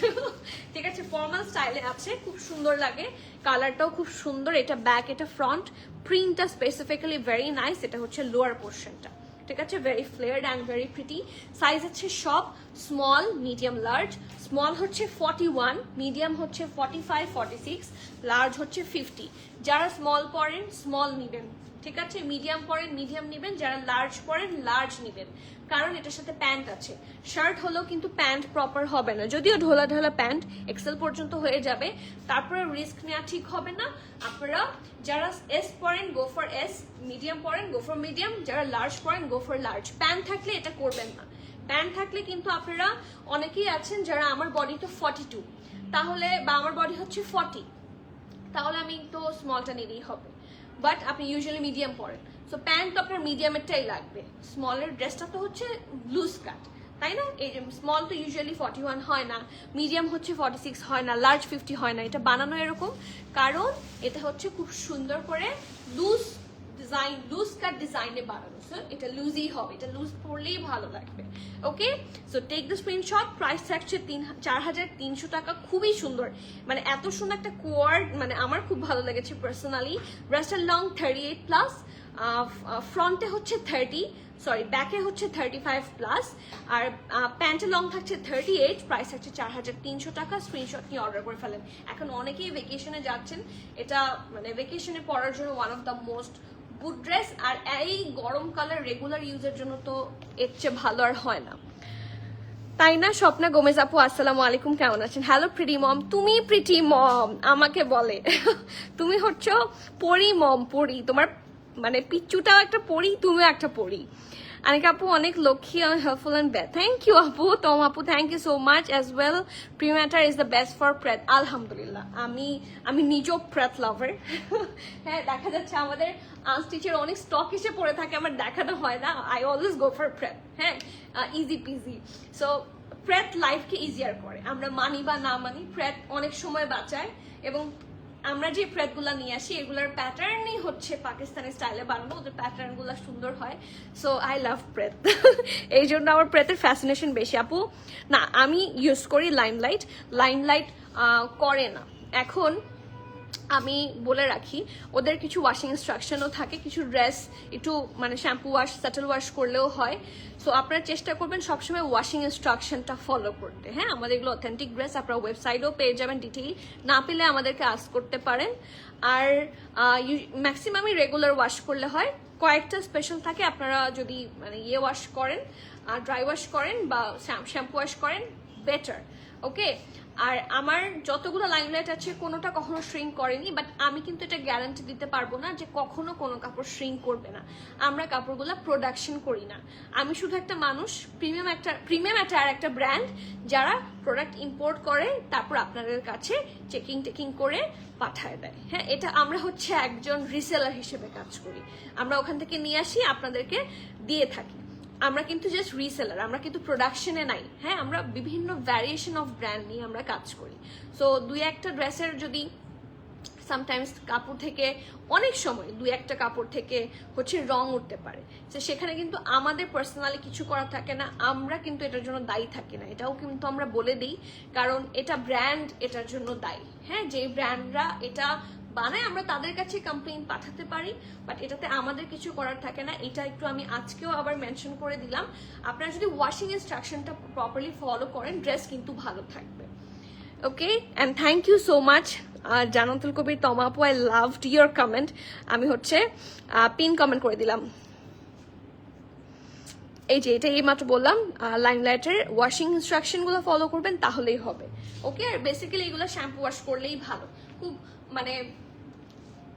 A: ঠিক আছে? ফর্মাল স্টাইলে আছে, খুব সুন্দর লাগে, কালারটাও খুব সুন্দর। এটা ব্যাক, এটা ফ্রন্ট, প্রিন্টটা স্পেসিফিক্যালি ভেরি নাইস। এটা হচ্ছে লোয়ার পোর্শনটা, ঠিক আছে? Very flared and very pretty. Size হচ্ছে সব স্মল, মিডিয়াম, লার্জ। স্মল হচ্ছে 41, মিডিয়াম হচ্ছে 45, 46, লার্জ হচ্ছে 50। যারা স্মল পরেন স্মল নিবেন, ঠিক আছে? মিডিয়াম পরেন মিডিয়াম নিবেন, যারা লার্জ পরেন লার্জ নিবেন, কারণ এটার সাথে প্যান্ট আছে। শার্ট হলেও কিন্তু প্যান্ট প্রপার হবে না, যদিও ঢোলা ঢোলা প্যান্ট এক্সেল পর্যন্ত হয়ে যাবে, তারপরে রিস্ক নেওয়া ঠিক হবে না। আপনারা যারা এস পরেন গো ফর এস, মিডিয়াম পরেন গো ফর মিডিয়াম, যারা লার্জ পরেন গো ফর লার্জ। প্যান্ট থাকলে এটা করবেন না, প্যান্ট থাকলে কিন্তু আপনারা অনেকেই আছেন যারা আমার বডি তো 42, তাহলে বা আমার বডি হচ্ছে 40, তাহলে আমি তো স্মলটা নিলেই হবে, বাট আপনি ইউজুয়ালি মিডিয়াম পরেন, সো প্যান্ট তো আপনার মিডিয়ামেরটাই লাগবে। স্মলের ড্রেসটা তো হচ্ছে লুজ কাট, তাই না? এই স্মল তো ইউজুয়ালি 41 হয় না, মিডিয়াম হচ্ছে 46 হয় না, লার্জ 50 হয় না। এটা বানানো এরকম কারণ এটা হচ্ছে খুব সুন্দর করে লুজ ডিজাইন, লুজ কাট ডিজাইনে বানানো, সো এটা লুজই হবে, এটা লুজ পরলেই ভালো লাগবে। Okay, so take the screenshot. Price থাকছে 4300 টাকা। খুবই সুন্দর, মানে এত সুন্দর একটা কোয়ার্ড, মানে আমার খুব ভালো লেগেছে পার্সোনালি। ব্রেস্টের লং 38 প্লাস, ফ্রন্টে হচ্ছে 30, সরি ব্যাকে হচ্ছে 35 প্লাস, আর প্যান্টের লং থাকছে 38, প্রাইস থাকছে 4300 টাকা। স্ক্রিনশট নিয়ে অর্ডার করে ফেলেন। এখন অনেকেই ভেকেশনে যাচ্ছেন, এটা মানে ভেকেশনে পরার জন্য one of the most good dress, আর এই গরমকালের রেগুলার ইউজের জন্য তো এর চেয়ে ভালো আর হয় না, তাই না? স্বপ্না গোমেজ আপু আসসালামু আলাইকুম, কেমন আছেন? হ্যালো প্রিটি মম। তুমি প্রিটি মম আমাকে বলে তুমি হচ্ছে পরি মম, পরি। তোমার মানে পিচ্চুটাও একটা পরি, তুমিও একটা পরি। আনিকা আপু অনেক লক্ষ্মী, helpful and bad. Thank you আপু, তম আপু thank you so much as well. প্রিম্যাটার is the best for Preth. আলহামদুলিল্লাহ, আমি নিজেও প্রেথ লাভার। হ্যাঁ, দেখা যাচ্ছে আমাদের আনস্টিচের অনেক স্টক এসে পড়ে থাকে, আমার দেখানো হয় না। I always go for Preth. হ্যাঁ, ইজি পিজি। সো প্রেথ লাইফকে ইজিয়ার করে, আমরা মানি বা না মানি, প্রেথ অনেক সময় বাঁচায়। এবং আমরা যে প্রেথগুলো নিয়ে আসি এগুলার প্যাটার্নই হচ্ছে পাকিস্তানি স্টাইলে বানানো, ওদের প্যাটার্নগুলো সুন্দর হয়। সো আই লাভ প্রেথ, এই জন্য আমার প্রেথের ফ্যাসিনেশন বেশি। আপু না, আমি ইউজ করি লাইমলাইট, লাইমলাইট করে না। এখন আমি বলে রাখি, ওদের কিছু ওয়াশিং ইনস্ট্রাকশনও থাকে, কিছু ড্রেস একটু মানে শ্যাম্পু ওয়াশ, সাটল ওয়াশ করলেও হয়। সো আপনারা চেষ্টা করবেন সবসময় ওয়াশিং ইনস্ট্রাকশনটা ফলো করতে। হ্যাঁ, আমাদের এগুলো অথেন্টিক ড্রেস, আপনারা ওয়েবসাইটেও পেয়ে যাবেন ডিটেইল, না পেলে আমাদেরকে আস্ক করতে পারেন। আর ম্যাক্সিমামই রেগুলার ওয়াশ করলে হয়, কয়েকটা স্পেশাল থাকে আপনারা যদি মানে ওয়াশ করেন, ড্রাই ওয়াশ করেন বা শ্যাম্পু ওয়াশ করেন, বেটার। ওকে, আর আমার যতগুলো লাইমলাইট আছে কোনোটা কখনো শ্রিঙ্ক করেনি, বাট আমি কিন্তু এটা গ্যারান্টি দিতে পারবো না যে কখনো কোনো কাপড় শ্রিঙ্ক করবে না। আমরা কাপড়গুলো প্রোডাকশন করি না, আমি শুধু একটা মানুষ, প্রিমিয়াম একটা ব্র্যান্ড যারা প্রোডাক্ট ইম্পোর্ট করে তারপর আপনাদের কাছে টেকিং করে পাঠায় দেয়। হ্যাঁ, এটা আমরা হচ্ছে একজন রিসেলার হিসেবে কাজ করি, আমরা ওখান থেকে নিয়ে আসি আপনাদেরকে দিয়ে থাকি। আমরা কিন্তু জাস্ট রিসেলার, আমরা কিন্তু প্রোডাকশনে নাই। হ্যাঁ, আমরা বিভিন্ন ভ্যারিয়েশন অফ ব্র্যান্ড নিয়ে আমরা কাজ করি। সো দুই একটা ড্রেসের যদি সামটাইমস কাপড় থেকে, অনেক সময় দুই একটা কাপড় থেকে হচ্ছে রং উঠতে পারে, তো সেখানে কিন্তু আমাদের পার্সোনালি কিছু করা থাকে না, আমরা কিন্তু এটার জন্য দায়ী থাকি না, এটাও কিন্তু আমরা বলে দিই, কারণ এটা ব্র্যান্ড এটার জন্য দায়ী। হ্যাঁ, যে ব্র্যান্ডরা এটা বানায় আমরা তাদের কাছে কমপ্লেইন পাঠাতে পারি, বাট এটাতে আমাদের কিছু করার থাকে না। এটা একটু আমি আজকেও আবার মেনশন করে দিলাম, আপনারা যদি ওয়াশিং ইনস্ট্রাকশনটা প্রপারলি ফলো করেন ড্রেস কিন্তু ভালো থাকবে। Okay, and thank you so much Jannatul Kabir, Toma আপু, আই লাভড ইয়োর কমেন্ট। আমি হচ্ছে পিন কমেন্ট করে দিলাম। এই যে এটা এইমাত্র বললাম, লাইমলাইটের ওয়াশিং ইনস্ট্রাকশনগুলো ফলো করবেন তাহলেই হবে। ওকে, আর বেসিক্যালি এগুলো শ্যাম্পু ওয়াশ করলেই ভালো। খুব মানে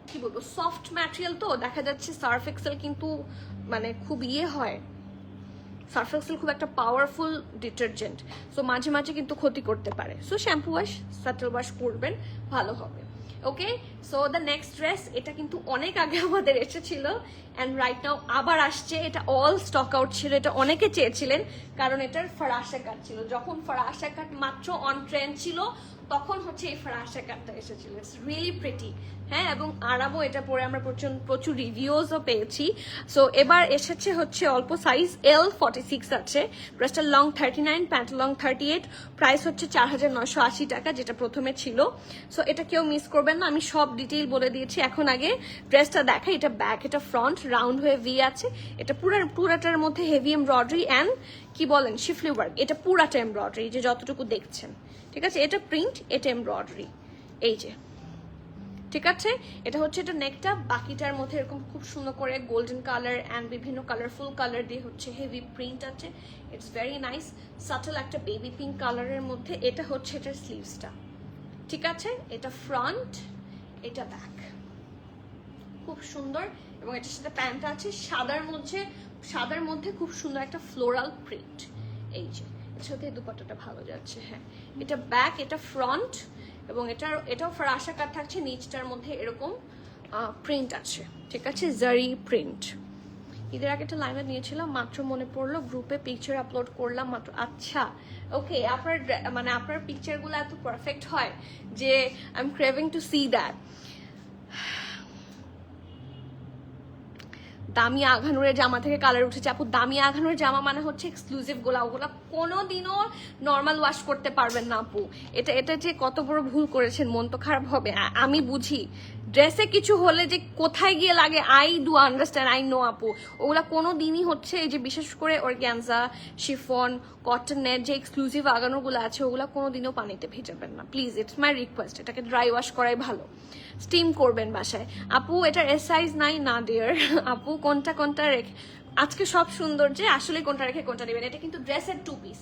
A: কি বলবো, সফট ম্যাটেরিয়াল তো, দেখা যাচ্ছে সার্ফ এক্সেল কিন্তু মানে খুব হয়, সার্ফ এক্সেল খুব একটা পাওয়ারফুল ডিটারজেন্ট, সো মাঝে মাঝে কিন্তু ক্ষতি করতে পারে। So shampoo wash, subtle wash করবেন, ভালো হবে। ওকে, সো দ্য নেক্সট ড্রেস, এটা কিন্তু অনেক আগে আমাদের এসেছিল অ্যান্ড রাইট নাও আবার আসছে। এটা অল স্টক আউট ছিল, এটা অনেকে চেয়েছিলেন কারণ এটার ফরাসা কাট ছিল, যখন ফরাসা কাট মাত্র অন ট্রেন্ড ছিল তখন হচ্ছে এই ফরাসা কাটটা এসেছিল। It's really pretty. হ্যাঁ, এবং আরামও, এটা পরে আমরা প্রচুর রিভিউজও পেয়েছি। সো এবার এসেছে হচ্ছে অল্প সাইজ, L46 আছে, ড্রেসটার লং 39, প্যান্ট লং 38, প্রাইস হচ্ছে 4980 টাকা, যেটা প্রথমে ছিল। সো এটা কেউ মিস করবেন না, আমি সব ডিটেইল বলে দিয়েছি। এখন আগে ড্রেসটা দেখা, এটা ব্যাক, এটা ফ্রন্ট, রাউন্ড হয়ে ভি আছে, এটা পুরাটার মধ্যে হেভি এমব্রয়ডারি অ্যান্ড কি বলেন শিফলি ওয়ার্ক, এটা পুরাটা এমব্রয়ডারি যে যতটুকু দেখছেন, ঠিক আছে? এটা প্রিন্ট, এটা এমব্রয়ডারি, এই যে, ঠিক আছে? এটা হচ্ছে এটা নেকটা, বাকিটার মধ্যে এরকম খুব সুন্দর করে গোল্ডেন কালার অ্যান্ড বিভিন্ন কালারফুল কালার দিয়ে হচ্ছে হেভি প্রিন্ট আছে। ইটস ভেরি নাইস, সাটল একটা বেবি পিঙ্ক কালারের মধ্যে। এটা হচ্ছে এটার স্লিভসটা, ঠিক আছে? এটা ফ্রন্ট, এটা ব্যাক, খুব সুন্দর। এবং এটার সাথে প্যান্ট আছে সাদার মধ্যে খুব সুন্দর একটা ফ্লোরাল প্রিন্ট। এই যে এর সাথে দুপাট্টাটা ভালো যাচ্ছে। হ্যাঁ, এটা ব্যাক, এটা ফ্রন্ট, এবং এটাও ফরাসা কাট থাকছে, নিচটার মধ্যে এরকম প্রিন্ট আছে, ঠিক আছে, জারি প্রিন্ট। ঈদের আগে একটা লাইভে নিয়েছিলাম, মাত্র মনে পড়লো, গ্রুপে পিকচার আপলোড করলাম মাত্র। আচ্ছা, ওকে, আপনার মানে আপনার পিকচারগুলো এত পারফেক্ট হয় যে I am craving to see that. দামি আঘানুরের জামা থেকে কালার উঠেছে আপু। দামি আঘানুরের জামা মানে হচ্ছে এক্সক্লুসিভ গোলা, ওগুলা কোনোদিনও নর্মাল ওয়াশ করতে পারবেন না আপু। এটা যে কত বড় ভুল করেছেন, মন তো খারাপ হবে। আমি বুঝি ড্রেসে কিছু হলে যে কোথায় গিয়ে লাগে, I do understand, I know আপু। ওগুলা কোনো দিনই হচ্ছে এই যে বিশেষ করে অর্গ্যানজা, শিফন, কটনের যে এক্সক্লুসিভ আগানোগুলো আছে, ওগুলা কোনোদিনও পানিতে ভেজাবেন না প্লিজ, ইটস মাই রিকোয়েস্ট। এটাকে ড্রাই ওয়াশ করাই ভালো, স্টিম করবেন বাসায়। আপু এটার এস সাইজ নাই না ডিয়ার। আপু কোনটা রেখে আজকে সব সুন্দর যে আসলে কোনটা রেখে কোনটা নেবেন। এটা কিন্তু ড্রেসের 2 পিস।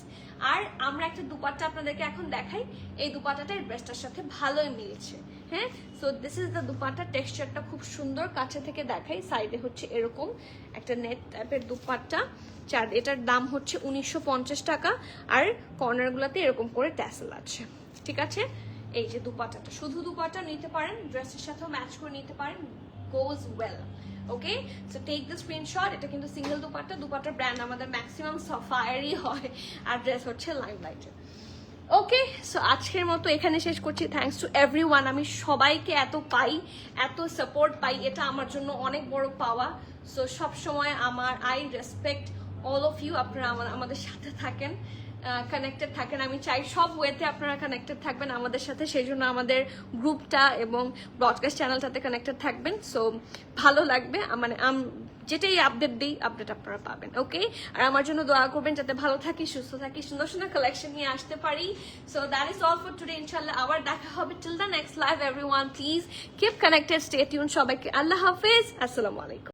A: আর আমরা একটা দুপাট্টা আপনাদেরকে এখন দেখাই, এই দুপাট্টাটা ড্রেসটার সাথে ভালোই মিলছে। হ্যাঁ, so this is the dupatta, টেক্সচারটা খুব সুন্দর, কাছে থেকে দেখাই। সাইডে হচ্ছে এরকম একটা নেট টাইপের দুপাট্টা, এটার দাম হচ্ছে 1950 টাকা, আর কর্নারগুলোতে এরকম করে ট্যাসেল আছে, ঠিক আছে। এই যে দুপাট্টাটা, শুধু দুপাট্টা নিতে পারেন, ড্রেসের সাথেও ম্যাচ করে নিতে পারেন, goes well. Okay, so take the screenshot. এটা কিন্তু সিঙ্গেল দুপাট্টা, দুপাট্টার ব্র্যান্ড আমাদের ম্যাক্সিমাম সাফায়ারই হয়, আর ড্রেস হচ্ছে লাইমলাইটের। ওকে, সো আজকের মতো এখানে শেষ করছি। Thanks to everyone. আমি সবাইকে এত পাই, এত সাপোর্ট পাই, এটা আমার জন্য অনেক বড় পাওয়া। সো সবসময় I respect all of you. আপনারা আমাদের সাথে থাকেন, কানেক্টেড থাকেন। আমি চাই সব ওয়েতে আপনারা কানেক্টেড থাকবেন আমাদের সাথে, সেই জন্য আমাদের গ্রুপটা এবং ব্রডকাস্ট চ্যানেলটাতে কানেক্টেড থাকবেন। সো ভালো লাগবে, মানে যেটাই আপডেট দিই, আপডেট আপনারা পাবেন। ওকে, আর আমার জন্য দোয়া করবেন যাতে ভালো থাকি, সুস্থ থাকি, সুন্দর সুন্দর কালেকশন নিয়ে আসতে পারি। So that is all for today. ইনশাল্লাহ আবার দেখা হবে। Till the next live everyone, please keep connected, stay tune. সবাইকে আল্লাহ হাফেজ, আসসালামু আলাইকুম।